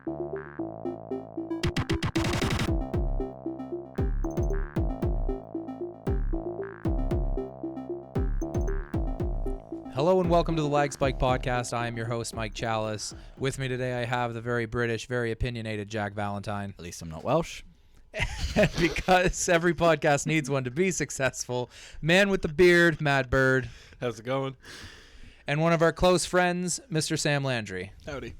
Hello and welcome to the LaggSpike podcast. I am your host, Mike Chalice. With me today, I have the very British, very opinionated Jack Valentine. At least I'm not Welsh. Because every podcast needs one to be successful, man with the beard, Mad Bird. How's it going? And one of our close friends, Mr. Sam Landry. Howdy.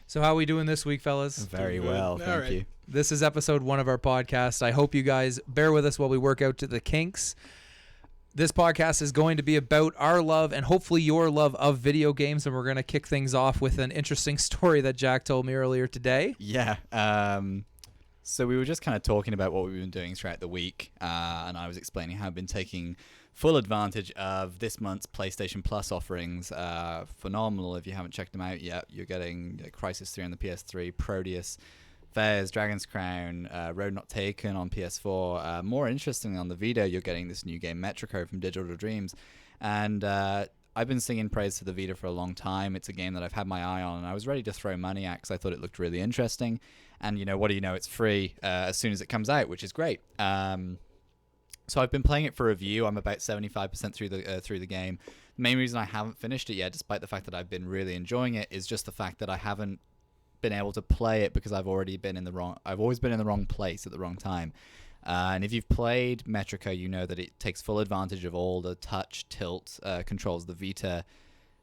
So how are we doing this week, fellas? Very well, thank you. This is episode 1 of our podcast. I hope you guys bear with us while we work out to the kinks. This podcast is going to be about our love and hopefully your love of video games, and we're going to kick things off with an interesting story that Jack told me earlier today. Yeah. So we were just kind of talking about what we've been doing throughout the week, and I was explaining how I've been taking full advantage of this month's PlayStation Plus offerings. Phenomenal. If you haven't checked them out yet, you're getting Crysis 3 on the PS3, Proteus, Fairs, Dragon's Crown, Road Not Taken on PS4. More interestingly, on the Vita, you're getting this new game, Metrico, from Digital Dreams. And I've been singing praise to the Vita for a long time. It's a game that I've had my eye on, and I was ready to throw money at because I thought it looked really interesting. And, you know, what do you know? It's free as soon as it comes out, which is great. So I've been playing it for review. I'm about 75% through the game. The main reason I haven't finished it yet, despite the fact that I've been really enjoying it, is just the fact that I haven't been able to play it because I've always been in the wrong place at the wrong time. And if you've played Metrico, you know that it takes full advantage of all the touch tilt controls the Vita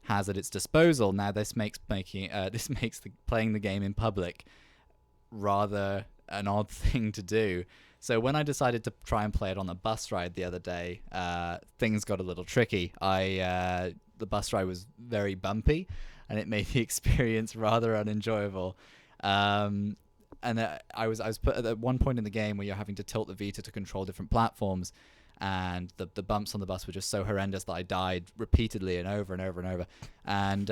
has at its disposal. Now this makes playing the game in public rather an odd thing to do. So when I decided to try and play it on a bus ride the other day, things got a little tricky. The bus ride was very bumpy, and it made the experience rather unenjoyable. And I was put at one point in the game where you're having to tilt the Vita to control different platforms, and the bumps on the bus were just so horrendous that I died repeatedly and over and over and over. And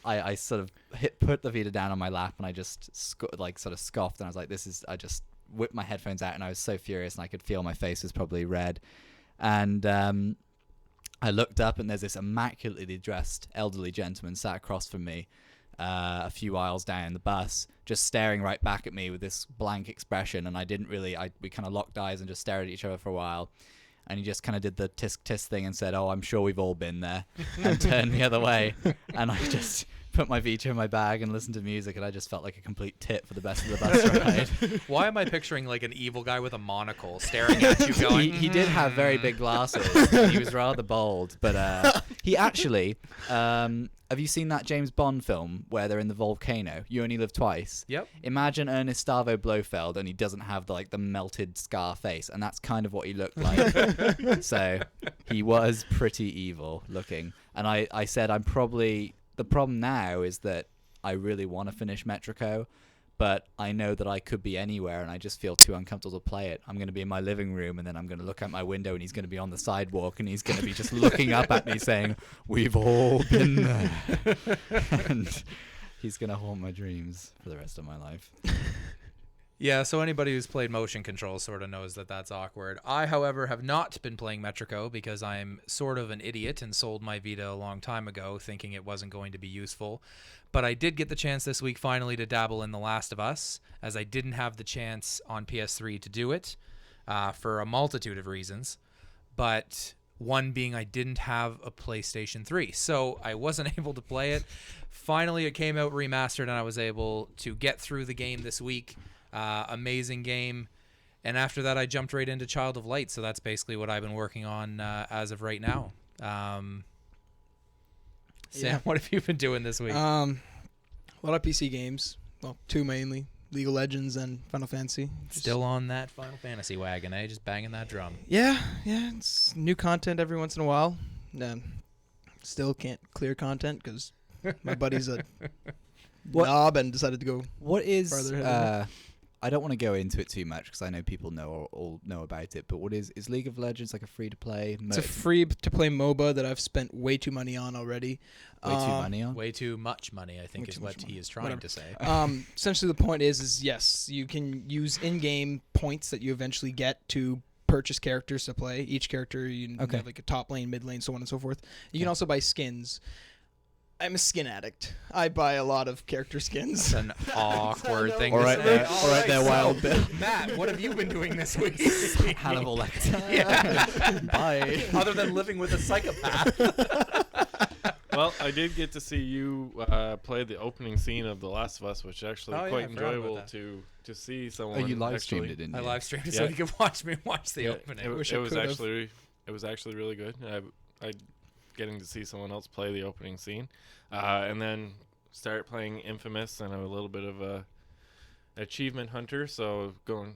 I sort of put the Vita down on my lap, and I just sort of scoffed, and I was like, I just whipped my headphones out, and I was so furious, and I could feel my face was probably red. And I looked up, and there's this immaculately dressed elderly gentleman sat across from me a few aisles down the bus, just staring right back at me with this blank expression. And we kind of locked eyes and just stared at each other for a while. And he just kind of did the tisk tisk thing and said, "Oh, I'm sure we've all been there," and turned the other way. And I just put my Vita in my bag and listened to music, and I just felt like a complete tit for the best of the bus ride. Why am I picturing like an evil guy with a monocle staring at you going... He did have very big glasses. He was rather bold, but he actually... have you seen that James Bond film where they're in the volcano? You Only Live Twice. Yep. Imagine Ernest Stavro Blofeld, and he doesn't have the melted scar face, and that's kind of what he looked like. So he was pretty evil looking. And I said, the problem now is that I really want to finish Metrico, but I know that I could be anywhere, and I just feel too uncomfortable to play it. I'm going to be in my living room, and then I'm going to look out my window, and he's going to be on the sidewalk, and he's going to be just looking up at me saying, "We've all been there." And he's going to haunt my dreams for the rest of my life. Yeah, so anybody who's played motion control sort of knows that that's awkward. I, however, have not been playing Metrico because I'm sort of an idiot and sold my Vita a long time ago thinking it wasn't going to be useful. But I did get the chance this week finally to dabble in The Last of Us, as I didn't have the chance on PS3 to do it for a multitude of reasons. But one being I didn't have a PlayStation 3, so I wasn't able to play it. Finally, it came out remastered, and I was able to get through the game this week. Amazing game. And after that, I jumped right into Child of Light, so that's basically what I've been working on as of right now. Sam, what have you been doing this week? A lot of PC games. Well, 2 mainly. League of Legends and Final Fantasy. Still on that Final Fantasy wagon, eh? Just banging that drum. Yeah. It's new content every once in a while. Still can't clear content because my buddy's a knob and decided to go further ahead. I don't want to go into it too much because I know people know about it, but what is League of Legends like a free-to-play? It's a free-to-play MOBA that I've spent way too money on already. Way too much money, I think is what he is trying to say. Essentially, the point is yes, you can use in-game points that you eventually get to purchase characters to play. Each character, you have like a top lane, mid lane, so on and so forth. You can also buy skins. I'm a skin addict. I buy a lot of character skins. That's an awkward thing All to right say. there, all right there, Wild Bill. Matt, what have you been doing this week? Hannibal Lecter. Yeah. Bye. Other than living with a psychopath. Well, I did get to see you play the opening scene of The Last of Us, which is actually quite I forgot about enjoyable that. to see someone. Oh, you live streamed actually, it, didn't I you? live streamed it Yeah. so you could watch me watch the Yeah, opening. It, Wish it I was could've. actually really good. I getting to see someone else play the opening scene, and then start playing Infamous, and I'm a little bit of a achievement hunter, so going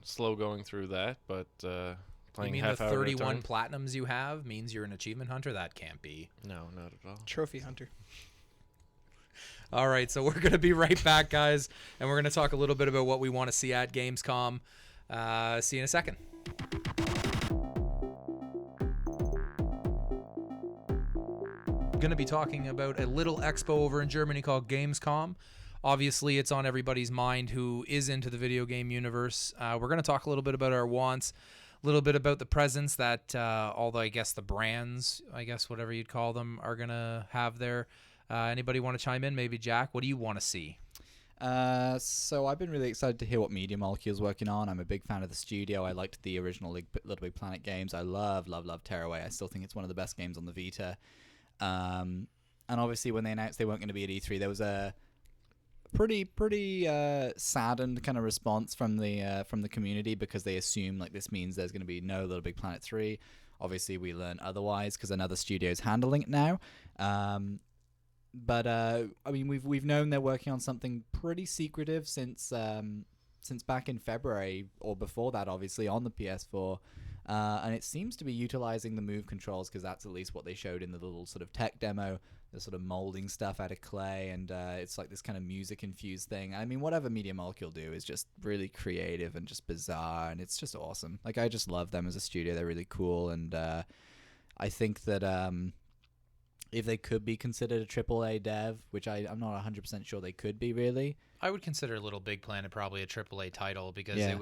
through that, but You playing mean half the hour at a 31 time. platinums you have means you're an achievement hunter? That can't be. No, not at all. Trophy hunter. All right, so we're going to be right back, guys, and we're going to talk a little bit about what we want to see at Gamescom. See you in a second. Going to be talking about a little expo over in Germany called Gamescom. Obviously, it's on everybody's mind who is into the video game universe. We're going to talk a little bit about our wants, a little bit about the presence that all the, I guess, the brands, I guess, whatever you'd call them, are going to have there. Anybody want to chime in? Maybe Jack, what do you want to see? So I've been really excited to hear what Media Molecule's working on. I'm a big fan of the studio. I liked the original Little Big Planet games. I love Tearaway. I still think it's one of the best games on the Vita. And obviously when they announced they weren't going to be at E3, there was a pretty saddened kind of response from the community, because they assume like this means there's going to be no Little Big Planet 3. Obviously we learn otherwise because another studio is handling it now. But I mean, we've known they're working on something pretty secretive since back in February, or before that, obviously, on the PS4. And it seems to be utilizing the Move controls, because that's at least what they showed in the little sort of tech demo. They're sort of molding stuff out of clay, and it's like this kind of music-infused thing. I mean, whatever Media Molecule do is just really creative and just bizarre, and it's just awesome. Like, I just love them as a studio. They're really cool, and I think that if they could be considered a AAA dev, which I'm not 100% sure they could be, really. I would consider Little Big Planet probably a AAA title, because Yeah. it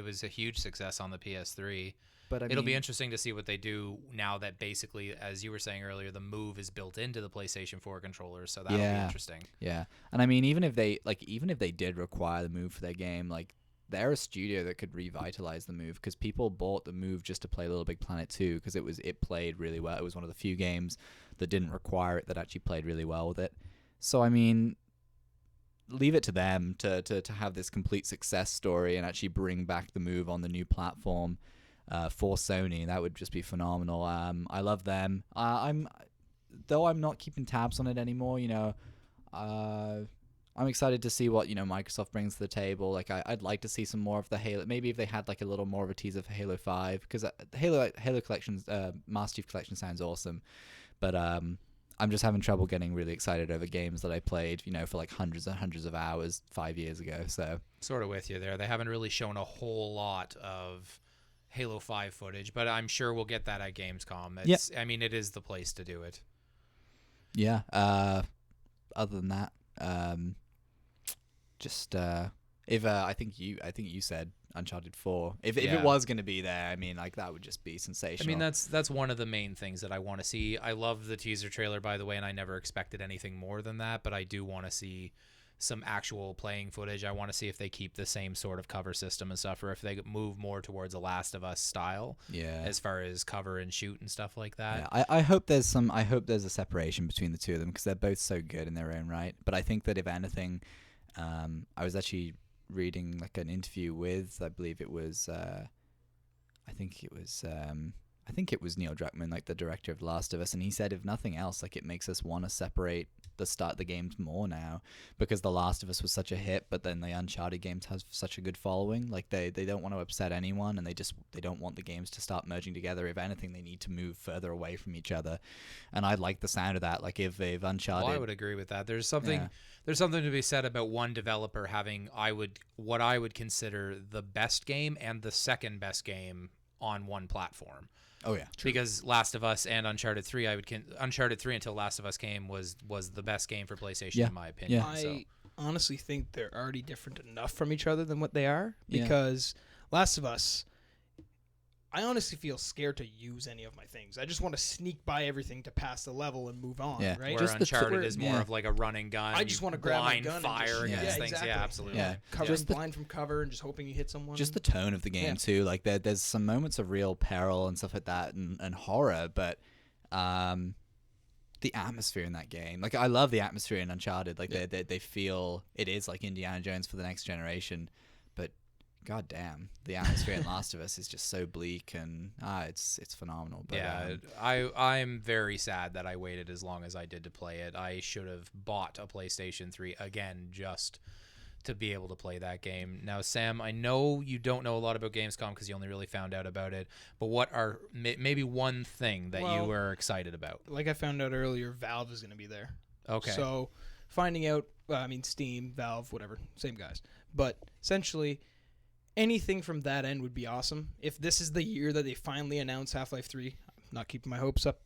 was a huge success on the PS3. But It'll be interesting to see what they do now that basically, as you were saying earlier, the Move is built into the PlayStation 4 controllers, so that'll be interesting. Yeah, and I mean, even if they did require the Move for their game, like, they're a studio that could revitalize the Move, because people bought the Move just to play Little Big Planet 2, because it played really well. It was one of the few games that didn't require it that actually played really well with it. So I mean, leave it to them to have this complete success story and actually bring back the Move on the new platform for Sony. That would just be phenomenal. I love them. I'm not keeping tabs on it anymore, you know. I'm excited to see what, you know, Microsoft brings to the table. Like, I'd like to see some more of the Halo. Maybe if they had like a little more of a teaser for Halo 5, because the Halo Collection's Master Chief Collection sounds awesome, but I'm just having trouble getting really excited over games that I played, you know, for like hundreds and hundreds of hours 5 years ago. So Sort of with you there. They haven't really shown a whole lot of Halo 5 footage, but I'm sure we'll get that at Gamescom. I mean, it is the place to do it. yeah. Other than that, if I think you said Uncharted 4. If it was going to be there, I mean, like, that would just be sensational. I mean, that's one of the main things that I want to see. I love the teaser trailer, by the way, and I never expected anything more than that, but I do want to see some actual playing footage. I want to see if they keep the same sort of cover system and stuff, or if they move more towards a Last of Us style, as far as cover and shoot and stuff like that. Yeah, I hope there's a separation between the two of them, because they're both so good in their own right. But I think that if anything, I was actually reading like an interview with, I believe it was I think it was Neil Druckmann, like the director of The Last of Us, and he said, if nothing else, like, it makes us want to separate the games more now, because The Last of Us was such a hit, but then the Uncharted games have such a good following. Like, they don't want to upset anyone, and they don't want the games to start merging together. If anything, they need to move further away from each other, and I like the sound of that. Like, if Uncharted, Well, I would agree with that. There's something to be said about one developer having what I would consider the best game and the second best game on one platform. Oh yeah, true. Because Last of Us and Uncharted 3, Uncharted 3 until Last of Us came was the best game for PlayStation in my opinion. Yeah. I honestly think they're already different enough from each other than what they are, because Last of Us, I honestly feel scared to use any of my things. I just want to sneak by everything to pass the level and move on, Yeah. right? Where Just the Uncharted t- is more yeah. of like a running gun. I just you want to grab my blind gun fire and just, against yeah, things. exactly. Yeah, absolutely. Yeah. Covering Just the- blind from cover and just hoping you hit someone. Just the tone of the game Yeah. too. Like there's some moments of real peril and stuff like that, and horror, but the atmosphere in that game. Like I love the atmosphere in Uncharted. Like they feel it is like Indiana Jones for the next generation, but god damn, the atmosphere in Last of Us is just so bleak, and it's phenomenal. But, Yeah, I'm very sad that I waited as long as I did to play it. I should have bought a PlayStation 3 again just to be able to play that game. Now, Sam, I know you don't know a lot about Gamescom because you only really found out about it, but what are maybe one thing that you were excited about? Like I found out earlier, Valve is going to be there. Okay. So finding out, Steam, Valve, whatever, same guys. But essentially, anything from that end would be awesome. If this is the year that they finally announce Half-Life 3, I'm not keeping my hopes up.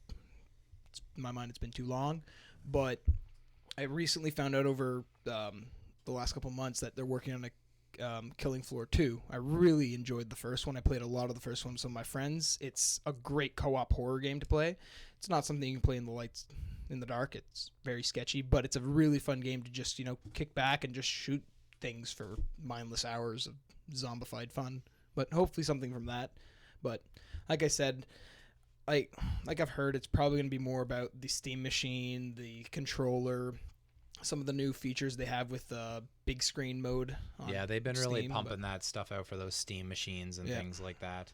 In my mind, it's been too long. But I recently found out over the last couple months that they're working on a Killing Floor 2. I really enjoyed the first one. I played a lot of the first one with some of my friends. It's a great co-op horror game to play. It's not something you can play in the dark. It's very sketchy, but it's a really fun game to just, kick back and just shoot things for mindless hours of zombified fun. But hopefully something from that. But like I said, like I've heard, it's probably going to be more about the Steam machine, the controller, some of the new features they have with big screen mode. Yeah, they've been really Steam, pumping that stuff out for those Steam machines and things like that.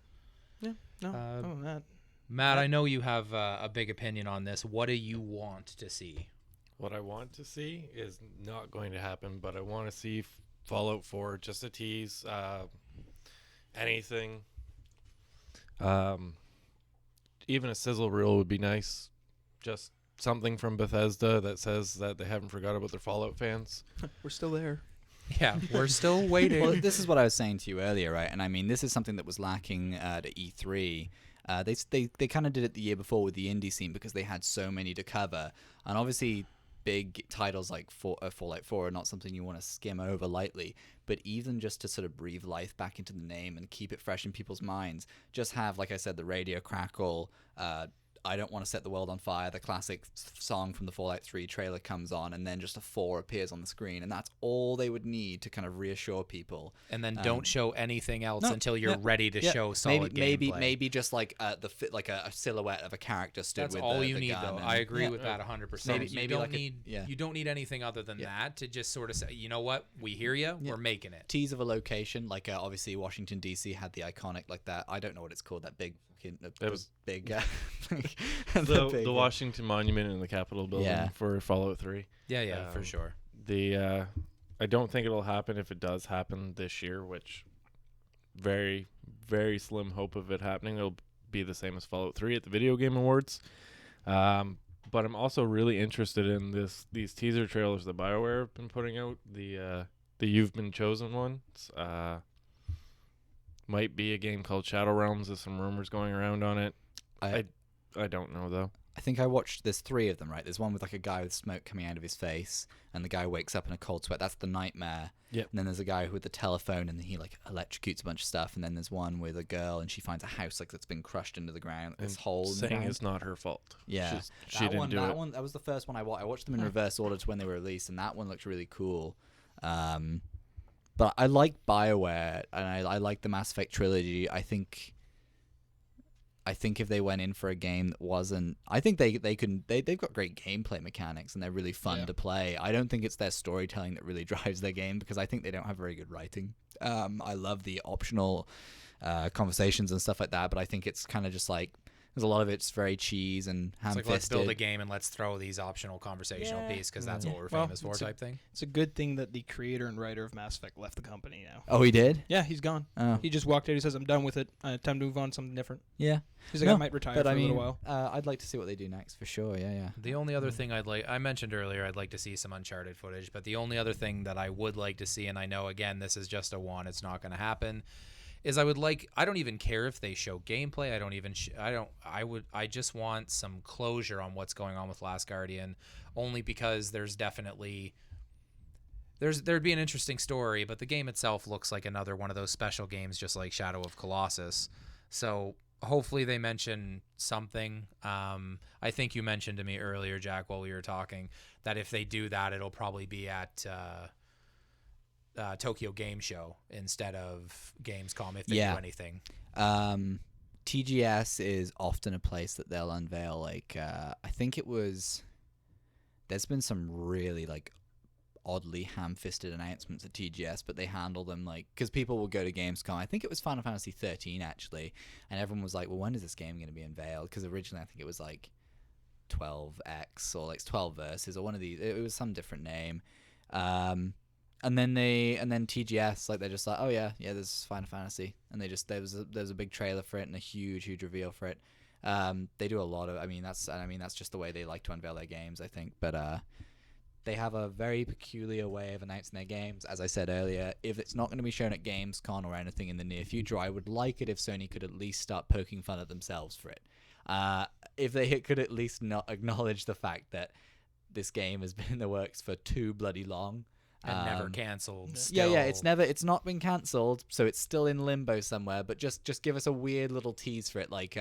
Yeah, no, that. Matt, I know you have a big opinion on this. What do you want to see? What I want to see is not going to happen, but I want to see Fallout 4, just a tease, anything. Even a sizzle reel would be nice. Just something from Bethesda that says that they haven't forgot about their Fallout fans. We're still there. Yeah, we're still waiting. Well, this is what I was saying to you earlier, right? And I mean, this is something that was lacking at E3. They kind of did it the year before with the indie scene because they had so many to cover, and obviously big titles like Fallout 4 are not something you want to skim over lightly. But even just to sort of breathe life back into the name and keep it fresh in people's minds, just have, like I said, the radio crackle. I Don't Want to Set the World on Fire, the classic song from the Fallout 3 trailer comes on, and then just a 4 appears on the screen, and that's all they would need to kind of reassure people. And then don't show anything else until you're ready to show solid gameplay. Maybe just like a silhouette of a character stood That's with all the you need, gun. though. I agree with that 100%. Maybe You don't need anything other than that to just sort of say, you know what, we hear you, we're making it. Tease of a location, like obviously Washington D.C. had the iconic like that. I don't know what it's called. That big. That was big. the Washington Monument in the Capitol building for Fallout 3. Yeah, for sure. I don't think it'll happen. If it does happen this year, which very, very slim hope of it happening, it'll be the same as Fallout 3 at the Video Game Awards. But I'm also really interested in these teaser trailers that BioWare have been putting out. The You've Been Chosen ones. Might be a game called Shadow Realms. There's some rumors going around on it. I don't know, though. I think I watched, there's 3 of them, right? There's one with like a guy with smoke coming out of his face, and the guy wakes up in a cold sweat. That's the Nightmare. Yep. And then there's a guy with the telephone, and he like electrocutes a bunch of stuff. And then there's one with a girl, and she finds a house like that's been crushed into the ground. This hole. Saying it's not her fault. Yeah. She didn't do it. That was the first one I watched. I watched them in reverse order to when they were released, and that one looked really cool. But I like BioWare, and I like the Mass Effect trilogy. I think if they went in for a game that wasn't, I think they've got great gameplay mechanics and they're really fun to play. I don't think it's their storytelling that really drives their game because I think they don't have very good writing. I love the optional conversations and stuff like that, but I think it's kind of just like there's a lot of it's very cheese and ham-fisted. It's like, let's build a game and let's throw these optional conversational pieces because that's what we're famous for type thing. It's a good thing that the creator and writer of Mass Effect left the company now. Oh, he did? Yeah, he's gone. Oh. He just walked out. He says, I'm done with it. Time to move on to something different. Yeah. He's like, I might retire for a little while. I'd like to see what they do next for sure. Yeah. The only other thing I mentioned earlier, I'd like to see some Uncharted footage, but the only other thing that I would like to see, and I know, again, this is just a one, it's not going to happen, is I don't even care if they show gameplay. I just want some closure on what's going on with Last Guardian, only because there'd be an interesting story, but the game itself looks like another one of those special games, just like Shadow of Colossus. So hopefully they mention something. I think you mentioned to me earlier, Jack, while we were talking, that if they do that, it'll probably be at Tokyo Game Show instead of Gamescom if they do anything. TGS is often a place that they'll unveil, like, I think there's been some really, like, oddly ham-fisted announcements at TGS, but they handle them, like, because people will go to Gamescom. I think it was Final Fantasy 13, actually, and everyone was like, well, when is this game going to be unveiled? Because originally I think it was, like, 12X or, like, 12 Versus or one of these. It was some different name. And then TGS, like, they're just like, oh yeah, there's Final Fantasy, and they just there's a big trailer for it and a huge reveal for it. They do a lot of, that's just the way they like to unveil their games, I think. But they have a very peculiar way of announcing their games. As I said earlier, if it's not going to be shown at Gamescom or anything in the near future, I would like it if Sony could at least start poking fun at themselves for it. If they could at least not acknowledge the fact that this game has been in the works for too bloody long. And never cancelled. Yeah, it's not been cancelled, so it's still in limbo somewhere. But just give us a weird little tease for it, like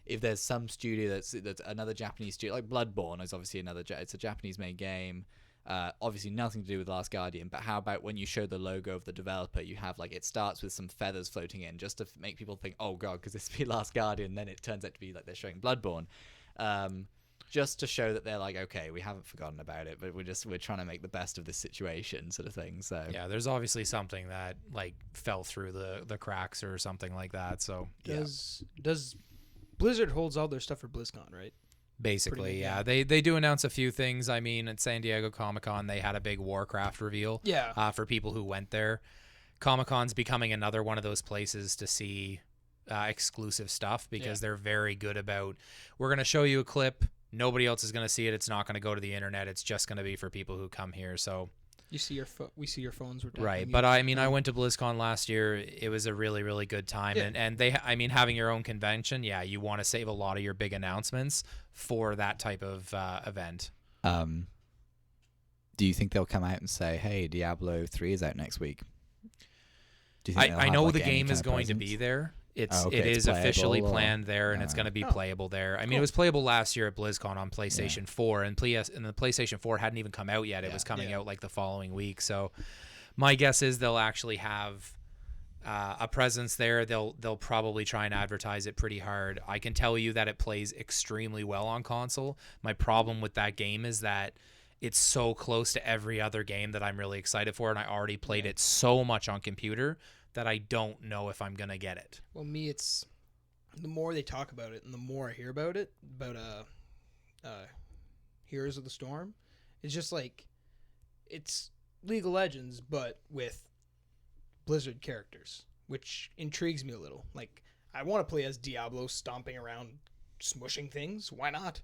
if there's some studio that's another Japanese studio, like Bloodborne is obviously it's a Japanese-made game. Obviously nothing to do with Last Guardian, but how about when you show the logo of the developer, you have, like, it starts with some feathers floating in, just to make people think, oh god, because this be Last Guardian, then it turns out to be like they're showing Bloodborne. Just to show that they're like, okay, we haven't forgotten about it, but we're trying to make the best of this situation, sort of thing. So yeah, there's obviously something that, like, fell through the cracks or something like that. So does Blizzard holds all their stuff for BlizzCon, right? Basically, yeah. They do announce a few things. I mean, at San Diego Comic-Con, they had a big Warcraft reveal. Yeah. For people who went there, Comic-Con's becoming another one of those places to see exclusive stuff, because they're very good about, we're going to show you a clip. Nobody else is going to see it. It's not going to go to the internet. It's just going to be for people who come here. So we see your phones. Right. But I mean, I went to BlizzCon last year. It was a really, really good time. Yeah. And having your own convention, you want to save a lot of your big announcements for that type of event. Do you think they'll come out and say, hey, Diablo 3 is out next week? Do you think I know the game is going to be there. It is officially planned there, and it's going to be playable there. I mean, it was playable last year at BlizzCon on PlayStation 4, and the PlayStation 4 hadn't even come out yet. It was coming out like the following week. So my guess is they'll actually have a presence there. They'll probably try and advertise it pretty hard. I can tell you that it plays extremely well on console. My problem with that game is that it's so close to every other game that I'm really excited for, and I already played it so much on computer that I don't know if I'm going to get it. Well, me, it's the more they talk about it and the more I hear about it, about Heroes of the Storm, it's just like, it's League of Legends, but with Blizzard characters, which intrigues me a little. Like, I want to play as Diablo stomping around, smushing things. Why not?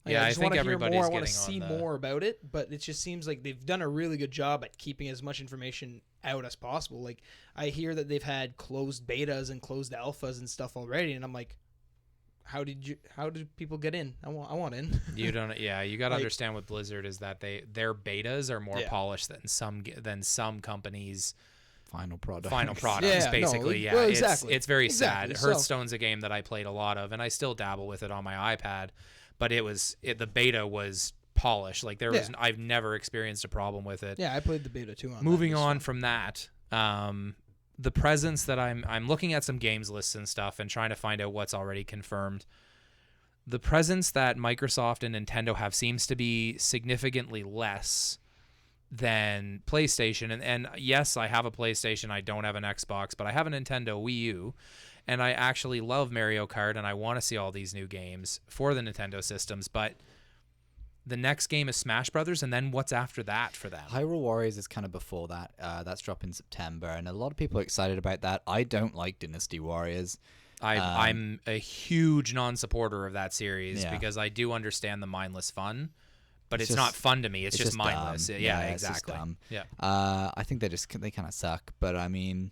Like, I think everybody's more. getting I want to see more about it, but it just seems like they've done a really good job at keeping as much information out as possible. Like, I hear that they've had closed betas and closed alphas and stuff already, and I'm like, how did people get in? I want in. You don't. Yeah, you got to understand with Blizzard is that their betas are more polished than some companies. Final product. Basically. Well, exactly. It's very sad. Hearthstone's a game that I played a lot of, and I still dabble with it on my iPad. But the beta was polished. Like, I've never experienced a problem with it. Yeah, I played the beta too. Moving on from that, the presence that I'm looking at some games lists and stuff and trying to find out what's already confirmed. The presence that Microsoft and Nintendo have seems to be significantly less than PlayStation. And yes, I have a PlayStation. I don't have an Xbox, but I have a Nintendo Wii U. And I actually love Mario Kart, and I want to see all these new games for the Nintendo systems. But the next game is Smash Brothers, and then what's after that for them? Hyrule Warriors is kind of before that. That's dropping in September, and a lot of people are excited about that. I don't like Dynasty Warriors. I'm a huge non-supporter of that series because I do understand the mindless fun, but it's not fun to me. It's just mindless. Dumb. Yeah, it's exactly. Just dumb. Yeah. I think they kind of suck, but I mean,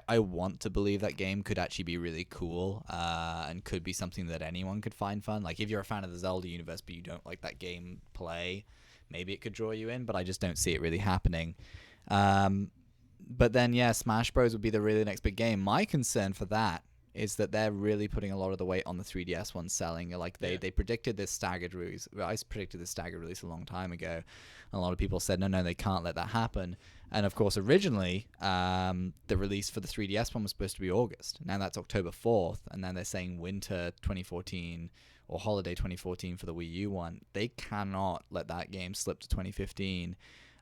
I want to believe that game could actually be really cool and could be something that anyone could find fun. Like, if you're a fan of the Zelda universe but you don't like that gameplay, maybe it could draw you in, but I just don't see it really happening. But then, yeah, Smash Bros would be the really next big game. My concern for that is that they're really putting a lot of the weight on the 3DS one selling. Like they predicted this staggered release. I predicted this staggered release a long time ago. A lot of people said, no, they can't let that happen. And of course, originally, the release for the 3DS one was supposed to be August. Now that's October 4th, and then they're saying winter 2014 or holiday 2014 for the Wii U one. They cannot let that game slip to 2015.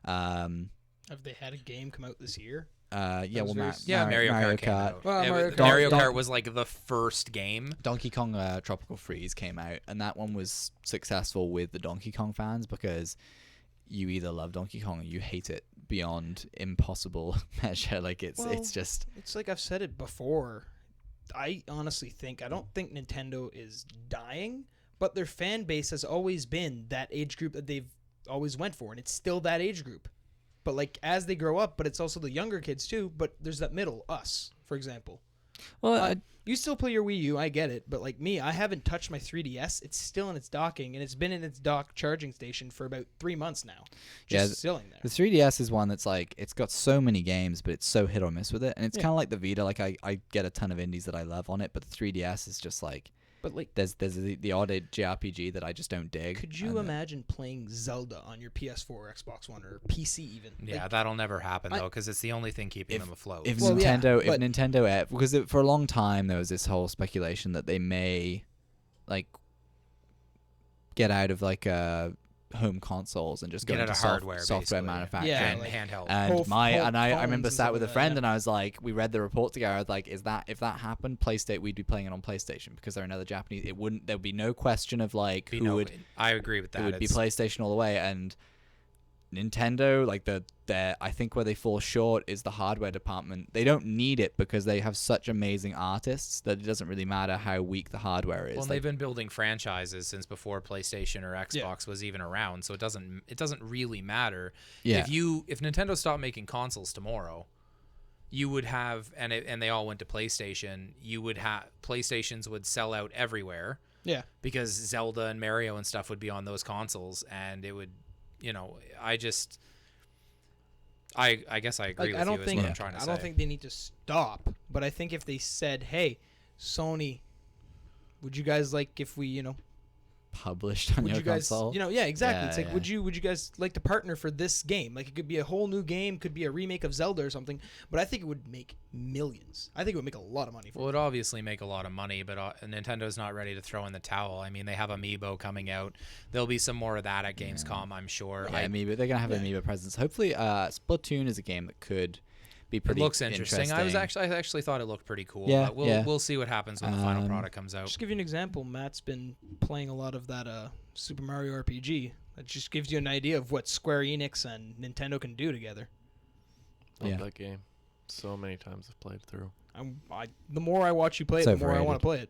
Have they had a game come out this year? Yeah, well, Mario Kart came out. Well, Mario Kart was like the first game. Donkey Kong Tropical Freeze came out, and that one was successful with the Donkey Kong fans because you either love Donkey Kong or you hate it beyond impossible measure. Like it's just. It's like I've said it before. I honestly think I don't think Nintendo is dying, but their fan base has always been that age group that they've always went for, and it's still that age group. But like as they grow up, but it's also the younger kids too. But there's that middle, us, for example. Well, you still play your Wii U, I get it, but like me, I haven't touched my 3DS. It's still in its docking, and it's been in its dock charging station for about 3 months now. Just sitting there. The 3DS is one that's like, it's got so many games, but it's so hit or miss with it. And it's kind of like the Vita. Like I get a ton of indies that I love on it, but the 3DS is just like, but like there's the odd JRPG that I just don't dig. Could you imagine playing Zelda on your PS4 or Xbox One or PC even? Yeah, like, that'll never happen though, because it's the only thing keeping them afloat. If Nintendo, because for a long time there was this whole speculation that they may, like, get out of like home consoles and just go into hardware, software manufacturing and handheld. And I remember sat with a friend and I was like, we read the report together. I was like, if that happened, PlayStation, we'd be playing it on PlayStation because they're another Japanese. There would be no question of like I agree with that. It would be PlayStation all the way. And Nintendo, like I think where they fall short is the hardware department. They don't need it because they have such amazing artists that it doesn't really matter how weak the hardware is. Well, they've been building franchises since before PlayStation or Xbox was even around, so it doesn't really matter. Yeah. If Nintendo stopped making consoles tomorrow, you would have and they all went to PlayStation, you would have PlayStations would sell out everywhere. Yeah. Because Zelda and Mario and stuff would be on those consoles, and it would, I guess I agree with you. What I'm trying to say. I don't think they need to stop, but I think if they said, "Hey, Sony, would you guys like if we, published on your console?" Yeah, exactly. Yeah, it's like, would you guys like to partner for this game? Like, it could be a whole new game, could be a remake of Zelda or something. But I think it would make millions. I think it would make a lot of money. Well, it obviously make a lot of money, but Nintendo's not ready to throw in the towel. I mean, they have Amiibo coming out. There'll be some more of that at Gamescom, I'm sure. Yeah, Amiibo. They're gonna have Amiibo presence. Hopefully, Splatoon is a game that could be pretty. It looks interesting. I actually thought it looked pretty cool. Yeah, but we'll see what happens when the final product comes out. Just to give you an example, Matt's been playing a lot of that Super Mario RPG. That just gives you an idea of what Square Enix and Nintendo can do together. Love that game. So many times I've played through. The more I watch you play it, the more I want to play it.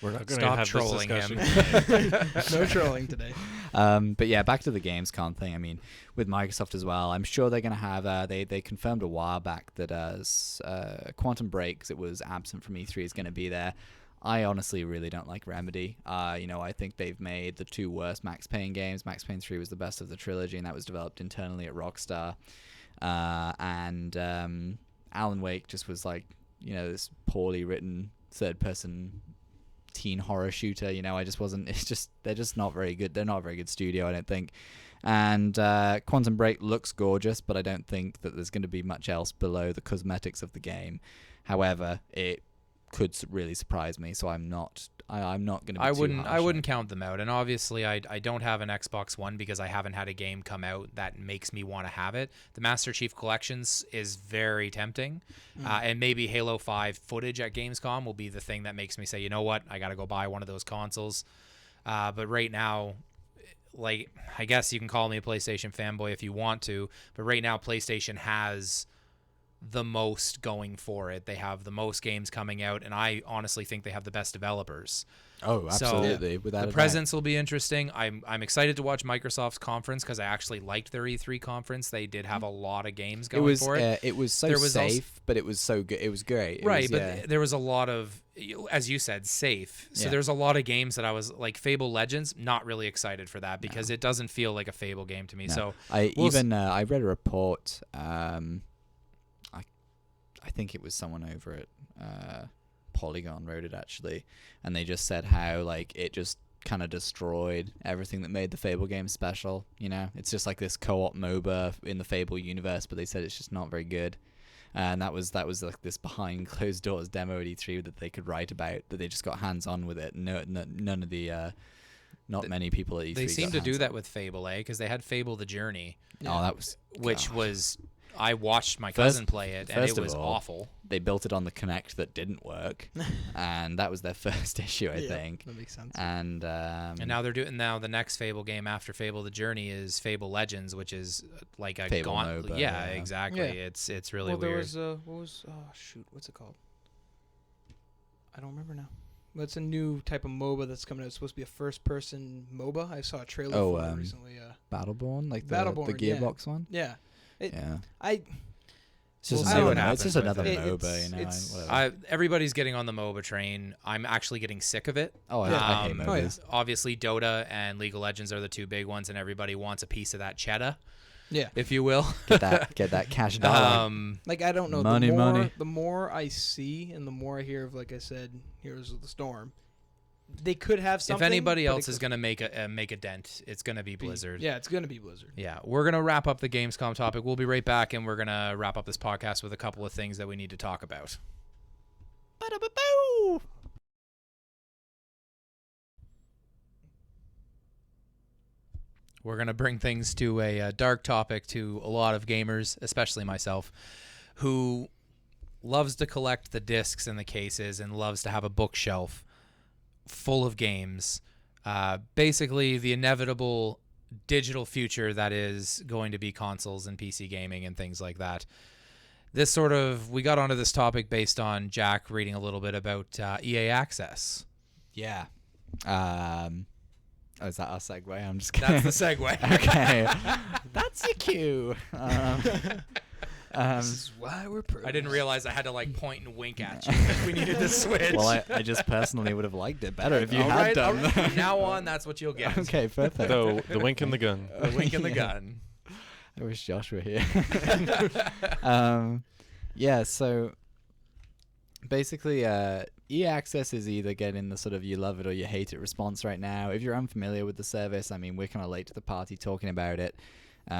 We're not going to Stop have trolling this him. discussion. No trolling today. But yeah, back to the Gamescom thing. I mean, with Microsoft as well, I'm sure they're going to have. They confirmed a while back that Quantum Break, 'cause it was absent from E3, is going to be there. I honestly really don't like Remedy. I think they've made the two worst Max Payne games. Max Payne 3 was the best of the trilogy, and that was developed internally at Rockstar. And Alan Wake just was like, this poorly written third-person teen horror shooter. I just wasn't. They're just not very good. They're not a very good studio, I don't think. And Quantum Break looks gorgeous, but I don't think that there's going to be much else below the cosmetics of the game. However, it could really surprise me, so I'm not going to be I wouldn't count them out. And obviously I don't have an Xbox One because I haven't had a game come out that makes me want to have it. The Master Chief Collections is very tempting. And maybe Halo 5 footage at Gamescom will be the thing that makes me say, you know what, I got to go buy one of those consoles. But right now, like, I guess you can call me a PlayStation fanboy if you want to, but right now PlayStation has the most going for it. They have the most games coming out, and I honestly think they have the best developers. Oh, absolutely. So the presence will be interesting. I'm excited to watch Microsoft's conference because I actually liked their E3 conference. They did have a lot of games going for it. It was so safe, but it was so good. It was great. There was a lot of, as you said, safe. So there's a lot of games that I was like, Fable Legends, not really excited for that because it doesn't feel like a Fable game to me. No. So I read a report I think it was someone over at Polygon wrote it actually, and they just said how like it just kind of destroyed everything that made the Fable game special. You know, it's just like this co-op MOBA in the Fable universe, but they said it's just not very good. And that was like this behind closed doors demo at E3 that they could write about, that they just got hands on with it. None of the not many people at E3 They seem got to do hands that on. with Fable, because they had Fable the Journey, Oh, that was which God. was I watched my First- cousin play it, and first it of was all, awful. They built it on the Kinect that didn't work, and that was their first issue, I think. That makes sense. And And now the next Fable game after Fable the Journey is Fable Legends, which is like a Fable gauntlet. MOBA, Yeah, yeah. exactly. Yeah. It's really well, there weird. was what was what's it called? I don't remember now. But it's a new type of MOBA that's coming out. It's supposed to be a first-person MOBA. I saw a trailer for it recently. Battleborn, like the Battleborn, yeah. Gearbox one. Yeah. Yeah. It's It's just We'll see what another, happens it's just with another it. MOBA, you know. It's- Whatever. Everybody's getting on the MOBA train. I'm actually getting sick of it. I hate MOBAs. Oh, yeah. Obviously, Dota and League of Legends are the two big ones, and everybody wants a piece of that cheddar, Yeah. if you will. Get that cash dollar. Like, I don't know. Money, money. The more I see and the more I hear of, like I said, Heroes of the Storm, they could have something. If anybody but else it is could going to make a dent, it's going to be Blizzard. Yeah, it's going to be Blizzard. Yeah, we're going to wrap up the Gamescom topic. We'll be right back, and we're going to wrap up this podcast with a couple of things that we need to talk about. Ba-da-ba-boo! We're going to bring things to a dark topic to a lot of gamers, especially myself, who loves to collect the discs and the cases and loves to have a bookshelf full of games. Basically, the inevitable digital future that is going to be consoles and PC gaming and things like that. We got onto this topic based on Jack reading a little bit about EA Access. Yeah. Is that our segue? I'm just kidding. That's the segue. Okay. That's your cue. This is why we're pros. I didn't realize I had to like point and wink at you. That we needed to switch. Well, I just personally would have liked it better if you All had right, done. all right. From now on, that's what you'll get. Okay, perfect. The wink and the gun. A wink in the Yeah. gun. I wish Josh were here. Yeah, so basically, EA Access is either getting the sort of you love it or you hate it response right now. If you're unfamiliar with the service, I mean, we're kind of late to the party talking about it.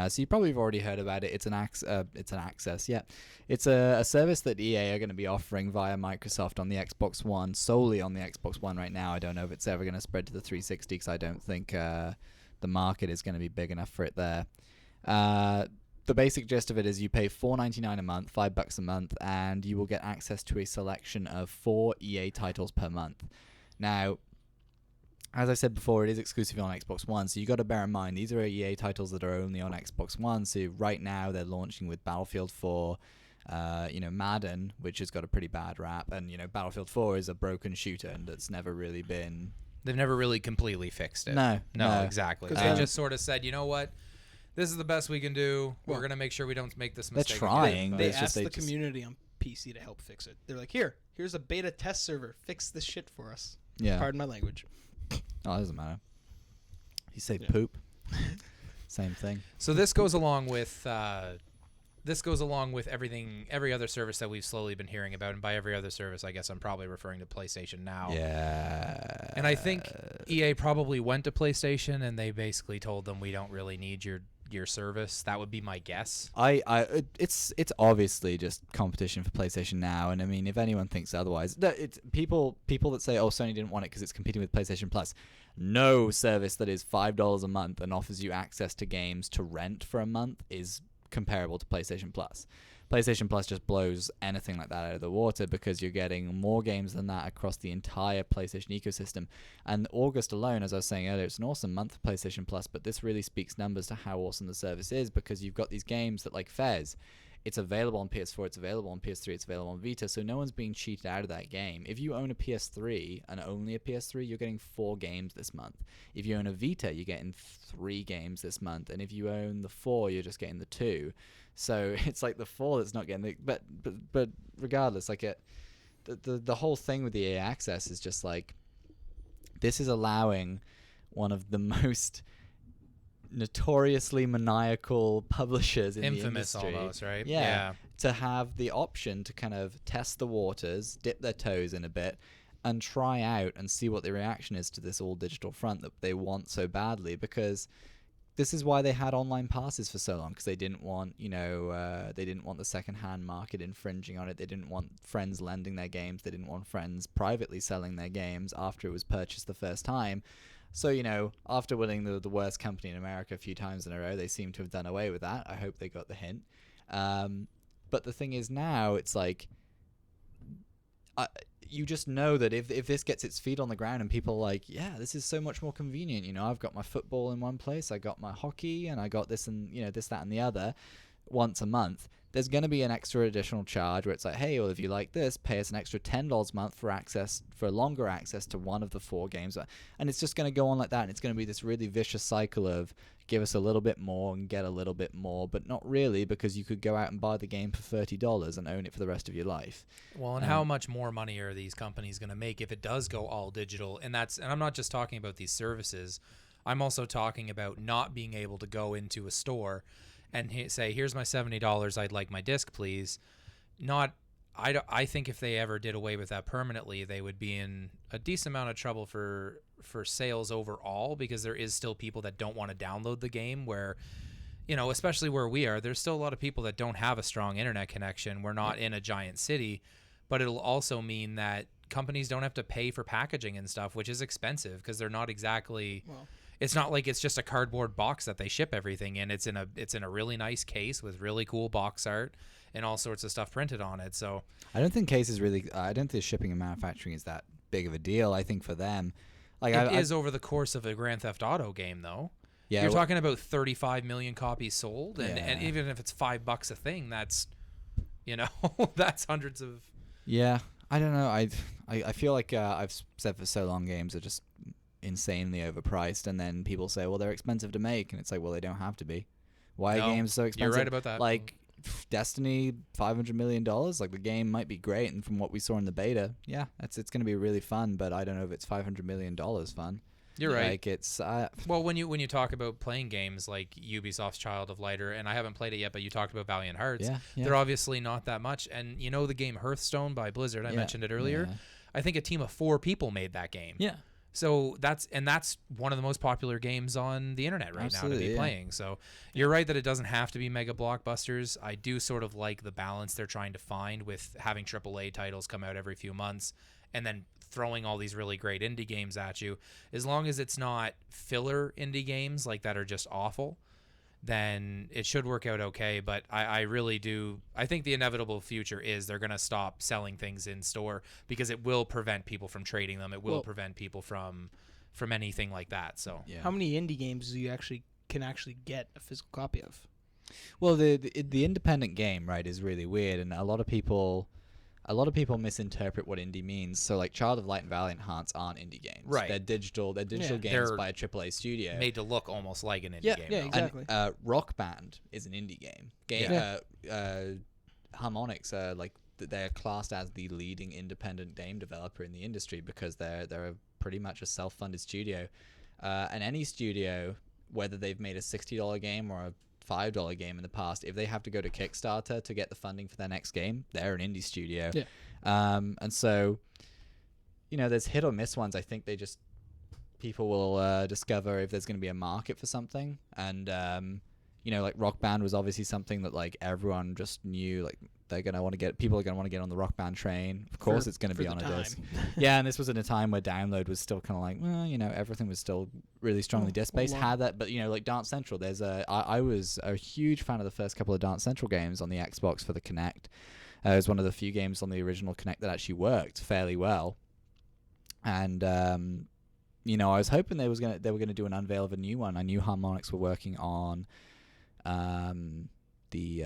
So you probably have already heard about it. It's an access, yeah. It's a service that EA are going to be offering via Microsoft on the Xbox One, solely on the Xbox One right now. I don't know if it's ever going to spread to the 360 because I don't think the market is going to be big enough for it there. The basic gist of it is you pay $4.99 a month, $5 a month, and you will get access to a selection of 4 EA titles per month. Now, as I said before, it is exclusively on Xbox One, so you got to bear in mind these are EA titles that are only on Xbox One. So right now they're launching with Battlefield 4, Madden, which has got a pretty bad rap, and Battlefield 4 is a broken shooter and that's never really been. They've never really completely fixed it. No, Exactly. 'Cause They then- just sort of said, you know what? This is the best we can do. We're going to make sure we don't make this They're mistake. trying. again. They It's just asked they the just- community on PC to help fix it. They're like, here's a beta test server. Fix this shit for us. Yeah. Pardon my language. Oh, it doesn't matter. You say Yeah. poop. Same thing. So this goes along with every other service that we've slowly been hearing about, and by every other service, I guess I'm probably referring to PlayStation Now. Yeah. And I think EA probably went to PlayStation and they basically told them we don't really need your service. That would be my guess. It's obviously just competition for PlayStation Now, and I mean, if anyone thinks otherwise, it's people that say, "Oh, Sony didn't want it because it's competing with PlayStation Plus." No service that is $5 a month and offers you access to games to rent for a month is comparable to PlayStation Plus. PlayStation Plus just blows anything like that out of the water because you're getting more games than that across the entire PlayStation ecosystem. And August alone, as I was saying earlier, it's an awesome month for PlayStation Plus, but this really speaks numbers to how awesome the service is because you've got these games that, like Fez, it's available on PS4, it's available on PS3, it's available on Vita, so no one's being cheated out of that game. If you own a PS3 and only a PS3, you're getting 4 games this month. If you own a Vita, you're getting 3 games this month, and if you own the 4, you're just getting the 2. So it's like the 4 that's not getting the... But regardless, like the whole thing with the EA Access is just like, this is allowing one of the most notoriously maniacal publishers in Infamous the industry, almost, right? Yeah, to have the option to kind of test the waters, dip their toes in a bit, and try out and see what the reaction is to this all digital front that they want so badly. Because this is why they had online passes for so long, because they didn't want, they didn't want the secondhand market infringing on it. They didn't want friends lending their games. They didn't want friends privately selling their games after it was purchased the first time. So, after winning the worst company in America a few times in a row, they seem to have done away with that. I hope they got the hint. But the thing is now, it's like, you just know that if this gets its feet on the ground and people are like, yeah, this is so much more convenient. I've got my football in one place, I got my hockey, and I got this and, this, that, and the other once a month. There's going to be an extra additional charge where it's like, hey, well, if you like this, pay us an extra $10 a month for longer access to one of the 4 games. And it's just going to go on like that. And it's going to be this really vicious cycle of give us a little bit more and get a little bit more, but not really, because you could go out and buy the game for $30 and own it for the rest of your life. Well, and how much more money are these companies going to make if it does go all digital? And I'm not just talking about these services. I'm also talking about not being able to go into a store and say, here's my $70, I'd like my disc, please. I think if they ever did away with that permanently, they would be in a decent amount of trouble for sales overall, because there is still people that don't want to download the game, where, especially where we are, there's still a lot of people that don't have a strong internet connection. We're not in a giant city, but it'll also mean that companies don't have to pay for packaging and stuff, which is expensive, because they're not exactly... Well, it's not like it's just a cardboard box that they ship everything in. It's in a really nice case with really cool box art and all sorts of stuff printed on it. So I don't think I don't think shipping and manufacturing is that big of a deal. I think for them, like it is over the course of a Grand Theft Auto game, though. Yeah, you're talking about 35 million copies sold, and even if it's $5 a thing, that's that's hundreds of. Yeah, I don't know. I feel like I've said for so long, games are just insanely overpriced, and then people say, well, they're expensive to make, and it's like, well, they don't have to be. Why are games so expensive? You're right about that. Like Destiny, $500 million. Like, the game might be great, and from what we saw in the beta, yeah, it's going to be really fun, but I don't know if it's $500 million fun. You're right. Like, it's well, when you talk about playing games like Ubisoft's Child of Lighter, and I haven't played it yet, but you talked about Valiant Hearts. Yeah. They're obviously not that much. And the game Hearthstone by Blizzard, I mentioned it earlier. Yeah. I think a team of 4 people made that game. Yeah. So that's one of the most popular games on the internet right now to be playing. So you're right that it doesn't have to be mega blockbusters. I do sort of like the balance they're trying to find with having AAA titles come out every few months and then throwing all these really great indie games at you. As long as it's not filler indie games like that are just awful, then it should work out okay. But I really do. I think the inevitable future is they're going to stop selling things in store, because it will prevent people from trading them. It will prevent people from anything like that. So how many indie games do you can actually get a physical copy of? Well, the independent game, right, is really weird, and a lot of people misinterpret what indie means. So, like, Child of Light and Valiant Hearts aren't indie games. Right. They're digital games They're by a AAA studio. made to look almost like an indie game. Yeah, exactly. And, Rock Band is an indie game. Harmonix are they're classed as the leading independent game developer in the industry, because they're pretty much a self-funded studio. And any studio, whether they've made a $60 game or a $5 game in the past, if they have to go to Kickstarter to get the funding for their next game, they're an indie studio. Yeah. And so, there's hit or miss ones. I think people will discover if there's going to be a market for something. And, like Rock Band was obviously something that, like, everyone just knew, like, people are going to want to get on the Rock Band train. Of course, it's going to be on a disc. Yeah, and this was in a time where download was still kind of like, well, everything was still really strongly disc-based. Had that, but, like Dance Central, I was a huge fan of the first couple of Dance Central games on the Xbox for the Kinect. It was one of the few games on the original Kinect that actually worked fairly well. And, I was hoping they were going to do an unveil of a new one. I knew Harmonix were working on the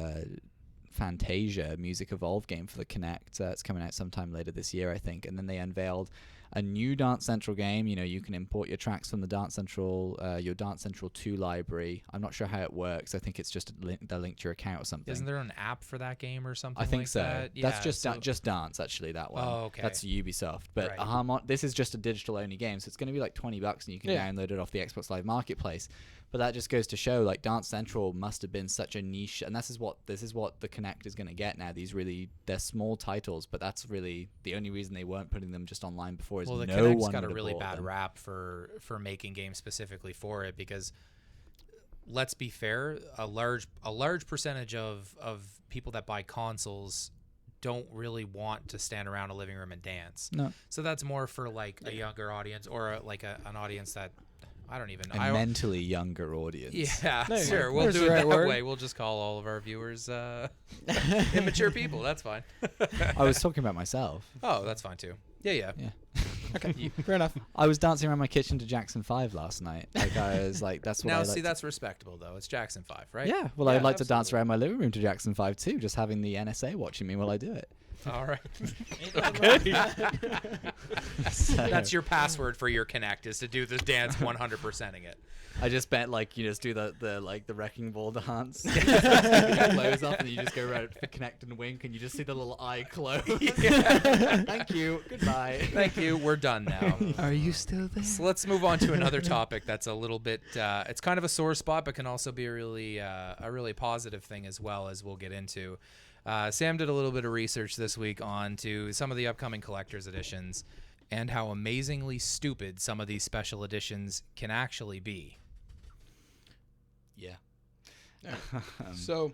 Fantasia Music Evolve game for the Kinect. It's coming out sometime later this year, I think. And then they unveiled a new Dance Central game. You know, you can import your tracks from the Dance Central, your Dance Central 2 library. I'm not sure how it works. I think it's just the link to your account or something. Isn't there an app for that game or something? I think like so. That? That's Yeah, just Dance, actually. That one. Oh, okay. That's Ubisoft. But Right. this is just a digital only game, so it's going to be like $20, and you can download it off the Xbox Live Marketplace. But that just goes to show, like, Dance Central must have been such a niche, and this is what the Kinect is going to get now. They're small titles, but that's really the only reason they weren't putting them just online before. Is Well, the no Kinect's one got a would have really bought bad them. rap for making games specifically for it, because let's be fair, a large percentage of people that buy consoles don't really want to stand around a living room and dance. No, So that's more for like a younger audience, or an audience that I don't even know. a mentally younger audience. Yeah, There you sure. go. We'll There's do the it right that word. way. We'll just call all of our viewers immature people. That's fine. I was talking about myself. Oh, that's fine too. Yeah. Okay, fair enough. I was dancing around my kitchen to Jackson 5 last night. Like, I was like, that's what Now, I see, like. that's respectable though. It's Jackson 5, right? Yeah, well, Yeah, I'd like to dance absolutely. around my living room to Jackson 5 too, just having the NSA watching me while I do it. All right. So, That's your password for your Kinect, is to do this dance 100%ing it. I just bet, like, you just do the wrecking ball dance. Close up, and you just go around to connect and wink, and you just see the little eye close. Thank you. Goodbye. Thank you. We're done now. Are you still there? So let's move on to another topic that's a little bit. It's kind of a sore spot, but can also be a really positive thing as well, as we'll get into. Sam did a little bit of research this week on to some of the upcoming collector's editions and how amazingly stupid some of these special editions can actually be. Yeah. So,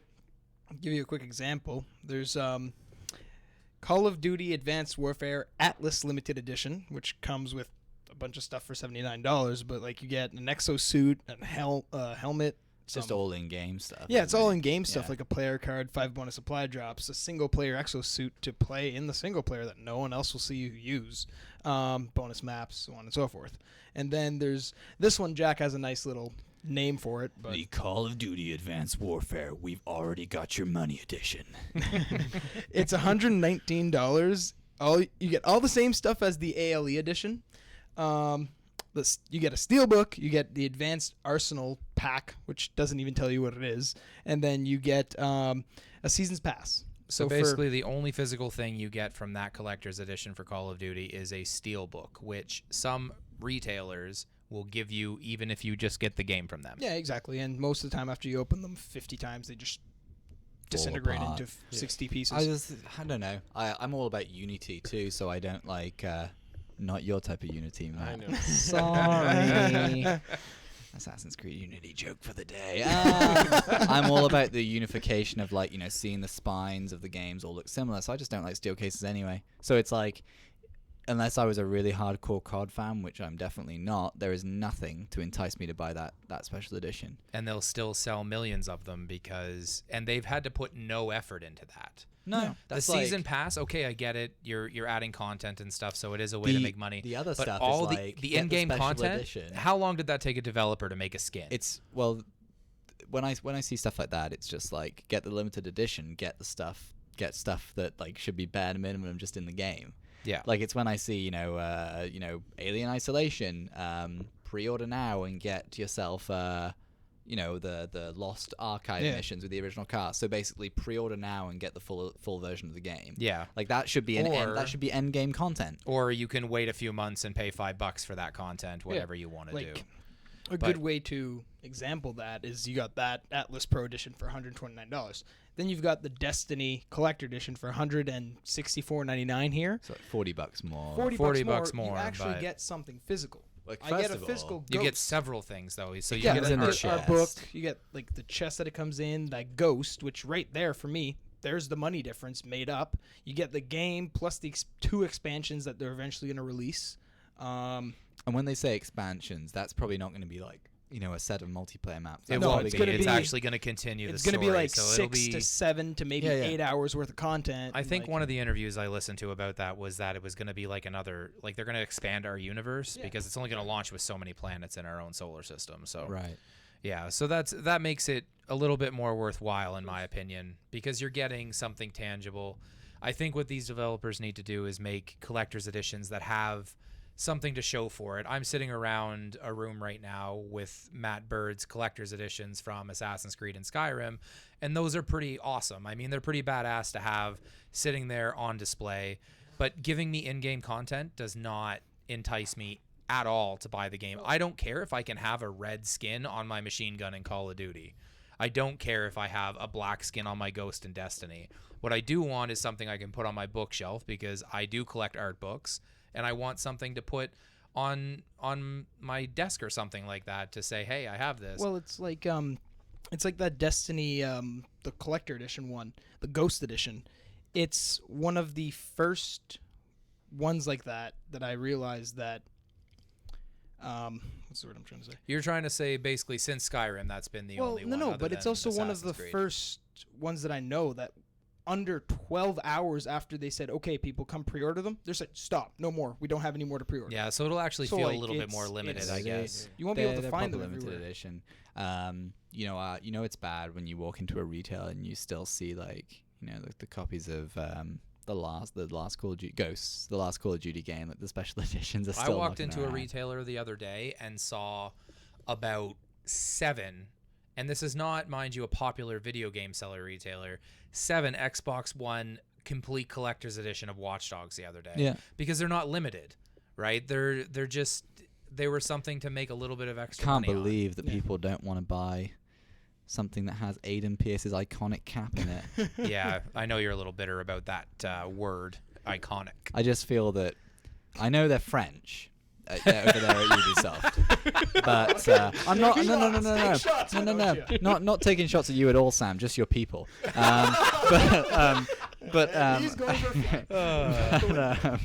I'll give you a quick example. There's Call of Duty Advanced Warfare Atlas Limited Edition, which comes with a bunch of stuff for $79, but like you get an exosuit, a helmet. Just all in-game stuff. Yeah, it's isn't all it? in-game stuff, Yeah. like a player card, 5 bonus supply drops, a single-player exosuit to play in the single-player that no one else will see you use, bonus maps, so on and so forth. And then there's this one. Jack has a nice little name for it, but The Call of Duty Advanced Warfare, we've already got your money edition. it's $119. You get all the same stuff as the ALE edition. You get a steelbook, you get the Advanced Arsenal pack, which doesn't even tell you what it is, and then you get a season's pass. So basically, the only physical thing you get from that collector's edition for Call of Duty is a steelbook, which some retailers will give you even if you just get the game from them. Yeah, exactly. And most of the time after you open them 50 times, they just disintegrate apart. into 60 pieces. I don't know. I'm all about Unity too, so I don't like not your type of Unity, I man. know. Sorry. Assassin's Creed Unity joke for the day. I'm all about the unification of, like, you know, seeing the spines of the games all look similar, so I just don't like steel cases anyway. So it's like, unless I was a really hardcore COD fan, which I'm definitely not, there is nothing to entice me to buy that special edition. And they'll still sell millions of them and they've had to put no effort into that. No, The that's season like, pass, okay, I get it. You're adding content and stuff, so it is a way to make money. The other But stuff all is like the get in-game special content. edition. How long did that take a developer to make a skin? It's when I see stuff like that, it's just like get the limited edition, get stuff that like should be bare minimum just in the game. yeah. Like, it's when I see Alien Isolation, pre-order now and get yourself the Lost Archive missions with the original cast. So basically, pre-order now and get the full version of the game. Yeah. Like, that should be end game content. Or you can wait a few months and pay $5 for that content, whatever you want to do. A good way to example that is you got that Atlas Pro Edition for $129. Then you've got the Destiny Collector Edition for $164.99 here. So like $40 more. 40 bucks more. more, You actually but- get something physical. Like, I first get a of all, physical You get Ghost. several things, though. So you Yeah, get comes in the our chest. book. You get like the chest that it comes in, that Ghost, which right there for me, there's the money difference made up. You get the game plus the 2 expansions that they're eventually going to release. And when they say expansions, that's probably not going to be like, a set of multiplayer maps. It That's won't probably be. gonna It's be- actually going to continue It's the going to story. be like so 6 it'll be, to 7 to maybe Yeah, yeah. 8 hours worth of content. I and, think like, one of the interviews I listened to about that was that it was going to be like another, like they're going to expand our universe because it's only going to launch with so many planets in our own solar system. So Right. yeah, so that makes it a little bit more worthwhile in my opinion because you're getting something tangible. I think what these developers need to do is make collector's editions that have something to show for it. I'm sitting around a room right now with Matt Bird's collector's editions from Assassin's Creed and Skyrim, and those are pretty awesome. I mean, they're pretty badass to have sitting there on display, but giving me in-game content does not entice me at all to buy the game. I don't care if I can have a red skin on my machine gun in Call of Duty. I don't care if I have a black skin on my Ghost in Destiny. What I do want is something I can put on my bookshelf, because I do collect art books, and I want something to put on my desk or something like that to say, hey, I have this. Well, it's like that Destiny, the collector edition one, the Ghost edition. It's one of the first ones like that I realized that. What's the word I'm trying to say? You're trying to say basically since Skyrim, that's been the only one. No, but it's also one of the first ones that I know that under 12 hours after they said, okay, people come pre-order them, they're saying, stop, no more. We don't have any more to pre-order. Yeah, so it'll actually feel a little bit more limited, I guess. You won't be able to find them limited everywhere. edition. You know it's bad when you walk into a retailer and you still see the copies of the last Call of Duty Ghosts, the last Call of Duty game, like the special editions are still. I walked into around. a retailer the other day and saw about 7, and this is not, mind you, a popular video game seller retailer, 7 Xbox One complete collector's edition of Watch Dogs the other day. Yeah. Because they're not limited, right? They were something to make a little bit of extra Can't money on. believe that people don't want to buy something that has Aiden Pierce's iconic cap in it. Yeah, I know you're a little bitter about that word, iconic. I just feel that I know they're French over there at Ubisoft, but I'm not. No, not taking shots at you at all, Sam. Just your people. He's going for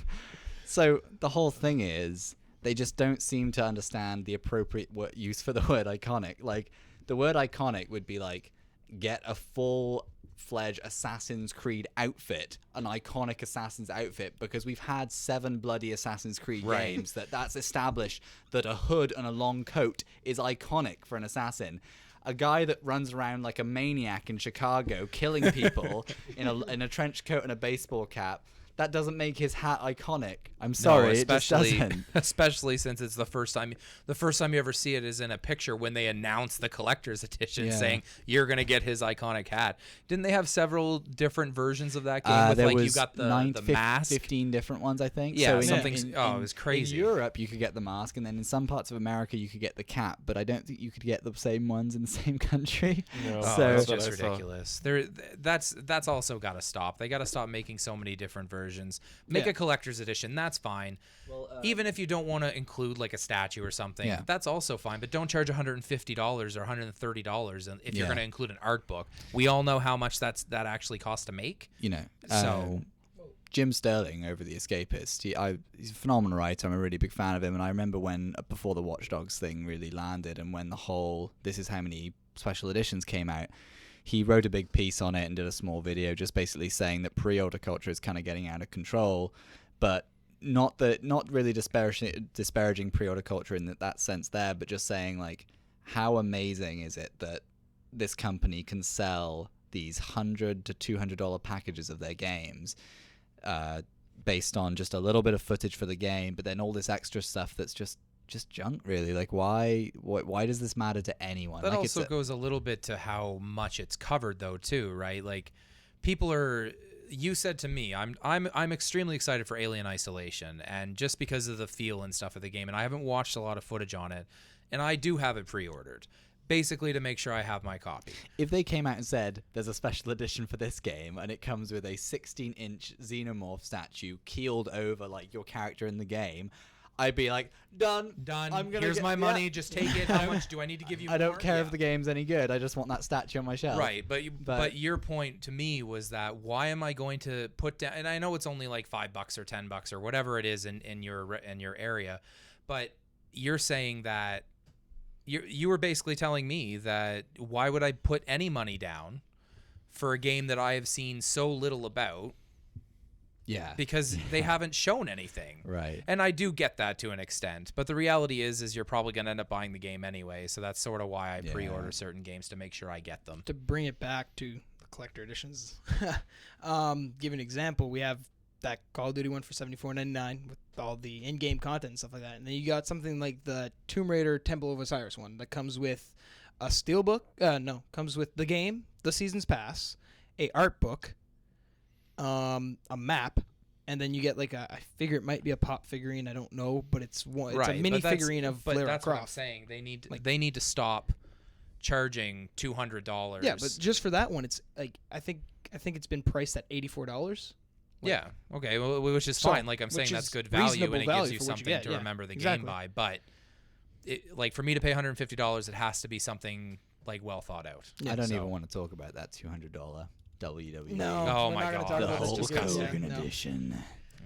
so the whole thing is they just don't seem to understand the appropriate use for the word iconic. Like, the word iconic would be like, get a full-fledged Assassin's Creed outfit, an iconic Assassin's outfit, because we've had 7 bloody Assassin's Creed games that's established that a hood and a long coat is iconic for an assassin. A guy that runs around like a maniac in Chicago killing people in a trench coat and a baseball cap, that doesn't make his hat iconic. I'm sorry, it just doesn't. Especially since it's the first time you ever see it is in a picture when they announce the collector's edition, saying you're gonna get his iconic hat. Didn't they have several different versions of that game? With there like was you got the mask, 15 different ones, I think. Yeah, so it was crazy. In Europe, you could get the mask, and then in some parts of America, you could get the cap. But I don't think you could get the same ones in the same country. No, so it's that's just what I saw. ridiculous. That's also got to stop. They got to stop making so many different versions. Make a collector's edition. That's fine. Well, even if you don't want to include like a statue or something, Yeah. that's also fine. But don't charge $150 or $130 if you're Yeah. going to include an art book. We all know how much that actually costs to make. So Jim Sterling over The Escapist, he's a phenomenal writer. I'm a really big fan of him, and I remember when before the Watch Dogs thing really landed, and when the whole this is how many special editions came out, he wrote a big piece on it and did a small video just basically saying that pre-order culture is kind of getting out of control, but not really disparaging pre-order culture in that sense there, but just saying like, how amazing is it that this company can sell these $100 to $200 packages of their games based on just a little bit of footage for the game, but then all this extra stuff that's just junk, really. Like, why does this matter to anyone? that Like, also goes a little bit to how much it's covered, though, too, right? Like, people are. You said to me, I'm extremely excited for Alien Isolation, and just because of the feel and stuff of the game, and I haven't watched a lot of footage on it, and I do have it pre-ordered, basically to make sure I have my copy. If they came out and said there's a special edition for this game and it comes with a 16-inch xenomorph statue keeled over like your character in the game, I'd be like, done. Here's my money. Just take it. How much do I need to give you? I don't more? care if the game's any good. I just want that statue on my shelf. Right, but your point to me was that why am I going to put down? And I know it's only like $5 or $10 or whatever it is in your area, but you're saying that you were basically telling me that why would I put any money down for a game that I have seen so little about? Yeah. Because they haven't shown anything. Right. And I do get that to an extent. But the reality is you're probably going to end up buying the game anyway. So that's sort of why I pre-order certain games to make sure I get them. To bring it back to the collector editions, give an example. We have that Call of Duty one for $74.99 with all the in-game content and stuff like that. And then you got something like the Tomb Raider Temple of Osiris one that comes with a steelbook. Comes with the game, the season's pass, a art book, a map, and then you get like I figure it might be a pop figurine. I don't know, but it's a mini figurine of But Lara that's Croft. what I'm saying. They need to stop charging $200. Yeah, but just for that one, it's like I think it's been priced at $84. Yeah. Okay. Well, which is So, fine. Like I'm saying, which that's is good value, reasonable and it value gives you for what you something get, to yeah, remember the exactly. game by. But like for me to pay $150, it has to be something like well thought out. Yeah, I don't so- even want to talk about that $200 WWE. No, Oh we're my not gonna God. talk the about this Hulk just yet. Hogan Yeah, no. edition.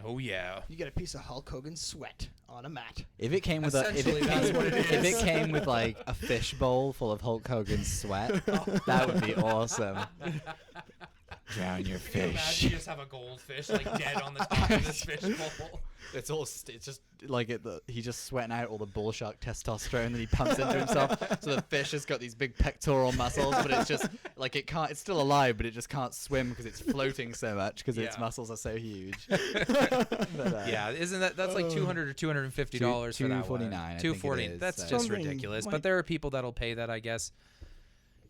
Oh yeah. You get a piece of Hulk Hogan sweat on a mat. If it came with Essentially, that's what it if is. it came with like a fish bowl full of Hulk Hogan's sweat, that would be awesome. Drown your Can you imagine fish. you just have a goldfish like dead on the top of this fish bowl? It's just like he's just sweating out all the bull shark testosterone that he pumps into himself. So the fish has got these big pectoral muscles, but it's just like it can't. It's still alive, but it just can't swim because it's floating so much because its Yeah. muscles are so huge. But, Yeah, isn't that's like $200 or $250 for that one? $249, I think it $240. is, That's so. just Something ridiculous. like- But there are people that'll pay that, I guess,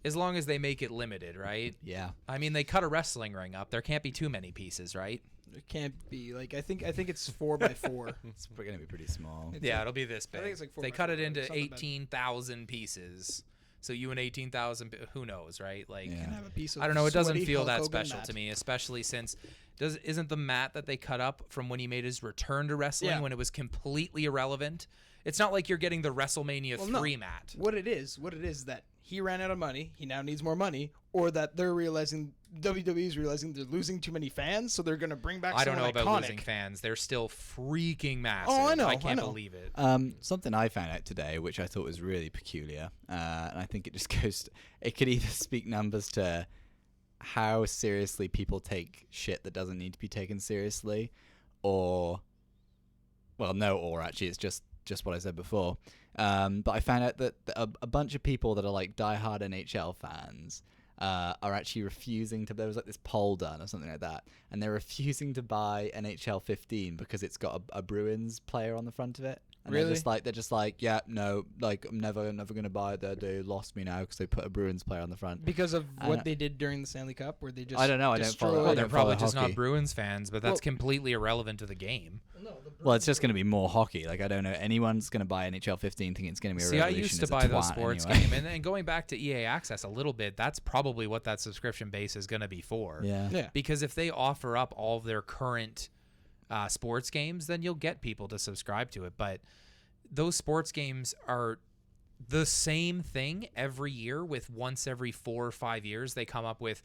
as long as they make it limited, right? yeah. I mean, they cut a wrestling ring up. There can't be too many pieces, right? It can't be like I think it's 4x4. It's going to be pretty small. It's Yeah, like- it'll be this I big. think it's like 4 They by cut it 4, into something bad. 18,000 pieces. So you and 18,000, who knows, right? Like, Yeah. Can have a piece of I don't know. It doesn't sweaty feel Hulk that Hogan special mat. to me, especially since isn't the mat that they cut up from when he made his return to wrestling Yeah. when it was completely irrelevant? It's not like you're getting the WrestleMania Well, no. 3 mat. What it is that he ran out of money, he now needs more money, or that they're realizing WWE's realizing they're losing too many fans, so they're gonna bring back. I don't know someone about iconic. losing fans. They're still freaking massive. Oh, I know, I I can't know. believe it. Something I found out today, which I thought was really peculiar, and I think it just goes. It could either speak numbers to how seriously people take shit that doesn't need to be taken seriously, or, well, no, or actually, it's just what I said before. But I found out that a bunch of people that are like diehard NHL fans are actually refusing to. There was like this poll done or something like that, and they're refusing to buy NHL 15 because it's got a Bruins player on the front of it. And Really? they're just like, yeah, no, like I'm never gonna buy it. They lost me now because they put a Bruins player on the front. Because of I what don't- they did during the Stanley Cup, where they just I don't know. I don't follow. destroyed- I They're don't follow probably just hockey. not Bruins fans, but that's Well- completely irrelevant to the game. Well, it's just going to be more hockey. Like I don't know anyone's going to buy NHL 15 thinking it's going to be a See, I revolution. used to It's a buy those twat sports anyway. game, and going back to EA Access a little bit, that's probably what that subscription base is going to be for. Yeah. Yeah. Because if they offer up all of their current sports games, then you'll get people to subscribe to it. But those sports games are the same thing every year. With once every 4 or 5 years, they come up with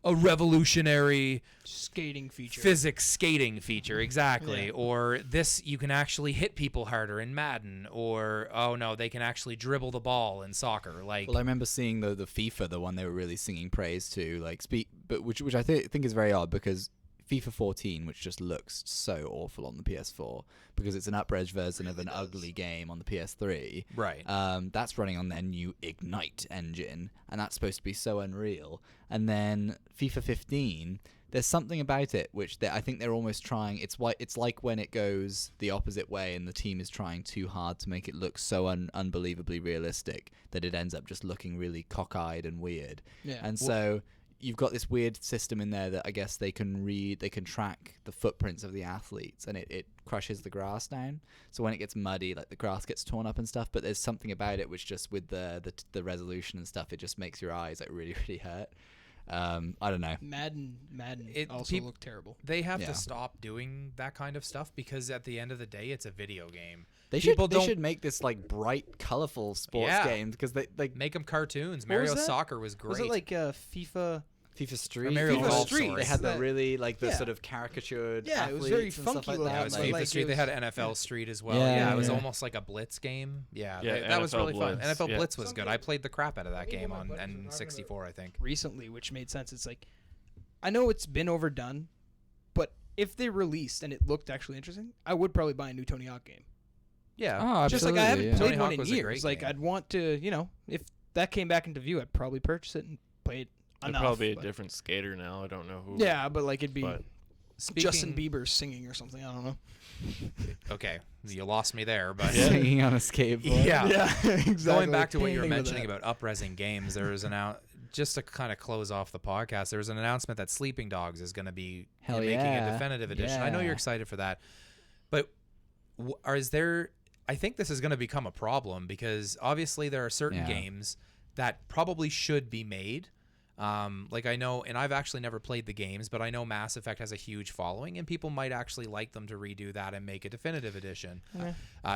a revolutionary skating feature. physics skating feature, exactly. Yeah. Or this, you can actually hit people harder in Madden. Or oh no, they can actually dribble the ball in soccer. Like, Well, I remember seeing the FIFA, the one they were really singing praise to, like but which I think is very odd because FIFA 14, which just looks so awful on the PS4 because it's an up-res version of an ugly game on the PS3. right. That's running on their new Ignite engine, and that's supposed to be so unreal. And then FIFA 15, there's something about it which I think they're almost trying. It's like when it goes the opposite way, and the team is trying too hard to make it look so unbelievably realistic that it ends up just looking really cockeyed and weird. Yeah. And so you've got this weird system in there that I guess they can track the footprints of the athletes, and it crushes the grass down. So when it gets muddy, like the grass gets torn up and stuff. But there's something about it which just with the resolution and stuff, it just makes your eyes like really really hurt. I don't know. Madden It- also peop- looked terrible. They have Yeah. to stop doing that kind of stuff because at the end of the day, it's a video game. They People don't- should make this like bright, colorful sports Yeah. game because they like Make them cartoons. What was Mario that? Soccer was great. Was it like FIFA? FIFA Street. Mario FIFA Golf, Street. sorry. They had the That- really like the yeah. sort of caricatured. Yeah, it was athletes very and stuff funky like looking, Yeah, that. it was but FIFA like, Street. it They was- had NFL Street as well. Yeah, Yeah, it was yeah. almost like a Blitz game. Yeah, Yeah, that was NFL really fun. Blitz, NFL yeah. Blitz was good. I played the crap out of that I think game what on my buddies were talking N64, I think. recently, which made sense. It's like, I know it's been overdone, but if they released and it looked actually interesting, I would probably buy a new Tony Hawk game. Yeah. Oh, Just like I haven't yeah. played Tony one Hawk in was a years. great Like game. I'd want to, if that came back into view, I'd probably purchase it and play it I'd enough. probably a but- different skater now. I don't know who. Yeah, but like it'd be But Justin Bieber singing or something. I don't know. Okay, you lost me there, but Singing on a skateboard. Yeah, exactly. Going back to what you were Think mentioning about up-resing games, there was just to kind of close off the podcast, there was an announcement that Sleeping Dogs is going to be making a definitive edition. I know you're excited for that, but I think this is going to become a problem because obviously there are certain games that probably should be made. Like I know, and I've actually never played the games, but I know Mass Effect has a huge following, and people might actually like them to redo that and make a definitive edition.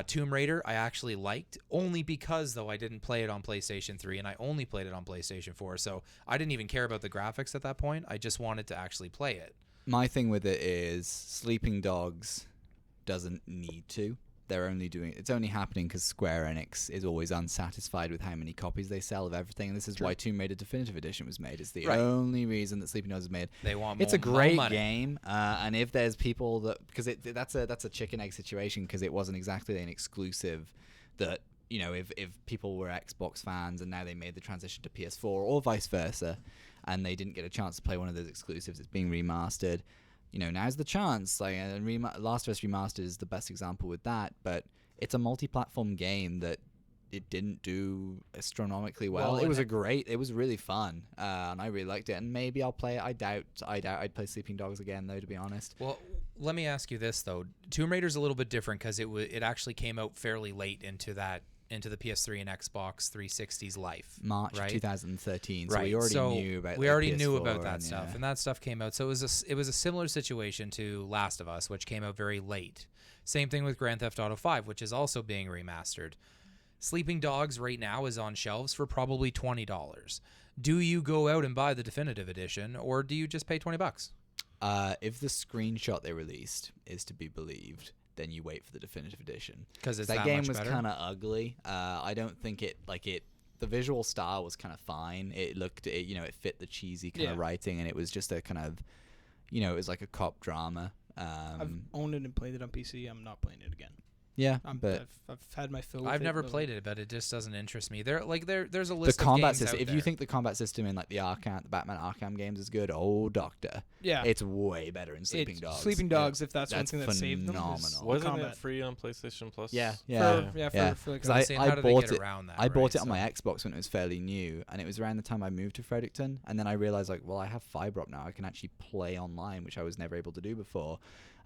Tomb Raider, I actually liked, only because, though, I didn't play it on PlayStation 3, and I only played it on PlayStation 4, so I didn't even care about the graphics at that point. I just wanted to actually play it. My thing with it is Sleeping Dogs doesn't need to. It's only happening because Square Enix is always unsatisfied with how many copies they sell of everything, and this is why Tomb Raider Definitive Edition was made. It's the only reason that Sleeping Dogs is made. They want It's a great more money. game, and if there's people that, because that's a chicken egg situation, because it wasn't exactly an exclusive that, you know, if people were Xbox fans and now they made the transition to PS4 or vice versa, and they didn't get a chance to play one of those exclusives, it's being remastered. You know, now's the chance. Like, Last of Us Remastered is the best example with that, but it's a multi-platform game that it didn't do astronomically well. It was really fun, and I really liked it. And maybe I'll play it. I doubt I'd play Sleeping Dogs again, though, to be honest. Well, let me ask you this though: Tomb Raider's a little bit different because it actually came out fairly late into the PS3 and Xbox 360's life. March 2013. So right. we already knew about. We already knew about PS4 that stuff, and that stuff came out. So it was a similar situation to Last of Us, which came out very late. Same thing with Grand Theft Auto 5, which is also being remastered. Sleeping Dogs right now is on shelves for probably $20. Do you go out and buy the definitive edition, or do you just pay $20? If the screenshot they released is to be believed, then you wait for the definitive edition. Because that game was kind of ugly. I don't think the visual style was kind of fine. It fit the cheesy kind of writing, and it was just a kind of, it was like a cop drama. I've owned it and played it on PC. I'm not playing it again. Yeah, but I've had my fill. I've never played it, but it just doesn't interest me. There's a list the of combat games system. out If there. you think the combat system in like the Batman Arkham games is good, doctor, it's way better in Sleeping Dogs. Sleeping Dogs, if that's one thing that saved them. Phenomenal. Wasn't it free on PlayStation Plus? Yeah. For like how did they get around that? I bought it on my Xbox when it was fairly new, and it was around the time I moved to Fredericton, and then I realized I have fiber up now. I can actually play online, which I was never able to do before.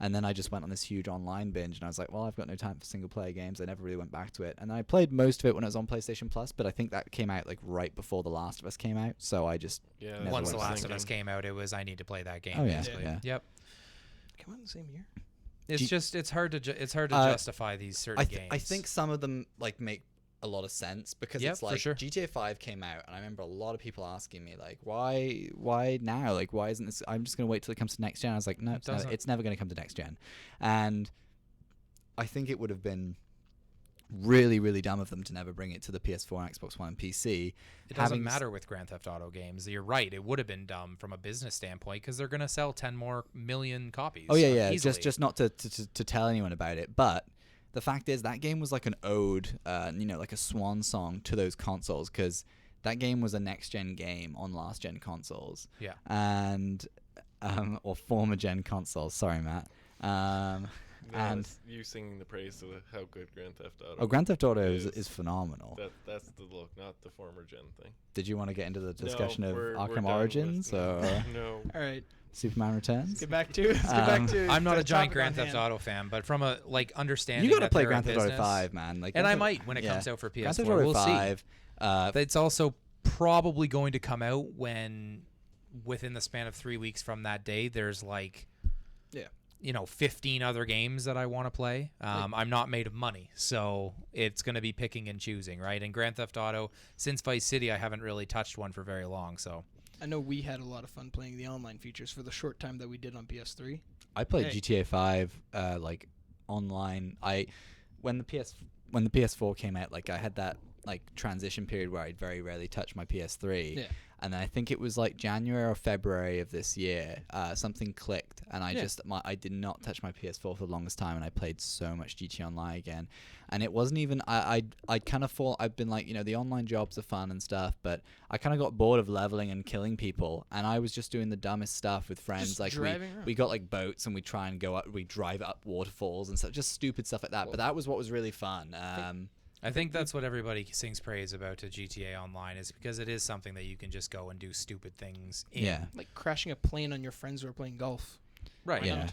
And then I just went on this huge online binge, and I was like, I've got no time for single-player games. I never really went back to it. And I played most of it when it was on PlayStation Plus, but I think that came out like right before The Last of Us came out, so I just never once The went Last back. of Us came out, it was I need to play that game. Oh, yeah. Basically. Yeah. Yep. Came out in the same year. It's hard to justify these certain games. I think some of them make a lot of sense because it's like GTA 5 came out, and I remember a lot of people asking me like, why now? Like, why isn't this? I'm just gonna wait till it comes to next gen. I was like, no, it's never gonna come to next gen. And I think it would have been really, really dumb of them to never bring it to the PS4 and Xbox One and PC. It doesn't matter with Grand Theft Auto games. You're right. It would have been dumb from a business standpoint because they're gonna sell 10 more million copies. Oh yeah. Easily. Just not to tell anyone about it, but. The fact is, that game was like an ode, like a swan song to those consoles, because that game was a next-gen game on last-gen consoles. Yeah. And, or former-gen consoles. Sorry, Matt. And you singing the praise of how good Grand Theft Auto. Oh, Grand Theft Auto is phenomenal. That's the look, not the former gen thing. Did you want to get into the discussion of we're Arkham done Origins or no? All right. Superman Returns? Get back to. I'm not a giant topic Grand on Theft hand. Auto fan, but from a understanding, You got to that play they're Grand a Theft Auto business, 5, man. Like, and I might when it comes out for PS4. Grand Theft Auto we'll 5. See. It's also probably going to come out within the span of 3 weeks from that day. There's 15 other games that I want to play. I'm not made of money, so it's going to be picking and choosing, right? And Grand Theft Auto, since Vice City, I haven't really touched one for very long. So I know we had a lot of fun playing the online features for the short time that we did on PS3. I played GTA 5 online. When the PS4 came out, I had that transition period where I'd very rarely touch my PS3. Yeah. And then I think it was like January or February of this year, something clicked, and I I did not touch my PS4 for the longest time, and I played so much GTA Online again. And it wasn't even I'd kind of thought, I've been like, the online jobs are fun and stuff, but I kind of got bored of leveling and killing people, and I was just doing the dumbest stuff with friends. Just like driving around. we got like boats, and we try and go up, we drive up waterfalls and stuff, just stupid stuff like that. But that was what was really fun. I think that's what everybody sings praise about to GTA Online, is because it is something that you can just go and do stupid things in. Yeah. Like crashing a plane on your friends who are playing golf. Right. Yeah.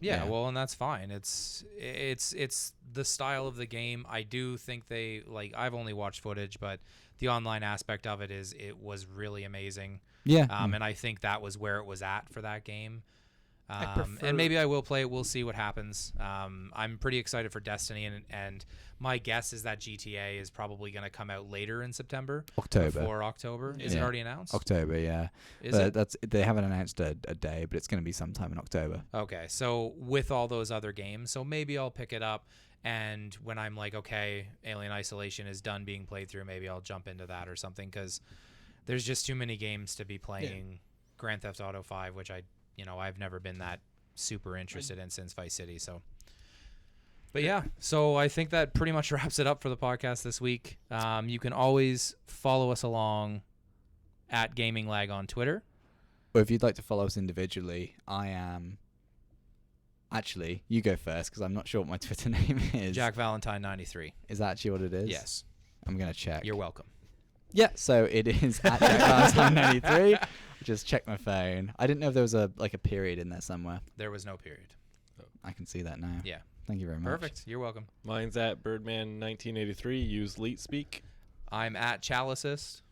Yeah, well, and that's fine. It's the style of the game. I do think I've only watched footage, but the online aspect of it was really amazing. Yeah. And I think that was where it was at for that game. I And maybe I will play it. We'll see what happens. I'm pretty excited for Destiny, and my guess is that GTA is probably going to come out later in September. October. Before October. Is it already announced? October, yeah. Is it? They haven't announced a day, but it's going to be sometime in October. Okay, so with all those other games, so maybe I'll pick it up, and when I'm like, okay, Alien Isolation is done being played through, maybe I'll jump into that or something, because there's just too many games to be playing. Grand Theft Auto 5, which I've never been that super interested in since Vice City. So, but yeah, so I think that pretty much wraps it up for the podcast this week. You can always follow us along at Gaming Lag on Twitter. Or if you'd like to follow us individually, I am. Actually, you go first, because I'm not sure what my Twitter name is. Jack Valentine 93. Is that actually what it is? Yes. I'm gonna check. You're welcome. Yeah, so it is at Jack Valentine 93. Just check my phone. I didn't know if there was a period in there somewhere. There was no period. I can see that now. Yeah. Thank you very much. Perfect. You're welcome. Mine's at Birdman1983. Use LaggSpike. I'm at Chalicist.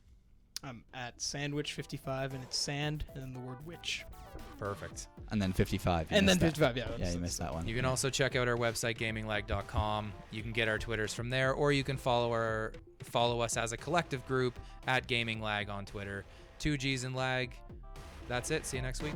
I'm at Sandwich55, and it's sand and then the word witch. Perfect. And then 55. And then missed that. 55, yeah. Yeah, you missed that one. You can also check out our website, gaminglag.com. You can get our Twitters from there, or you can follow us as a collective group at Gaming Lag on Twitter. 2 G's in Lag. That's it. See you next week.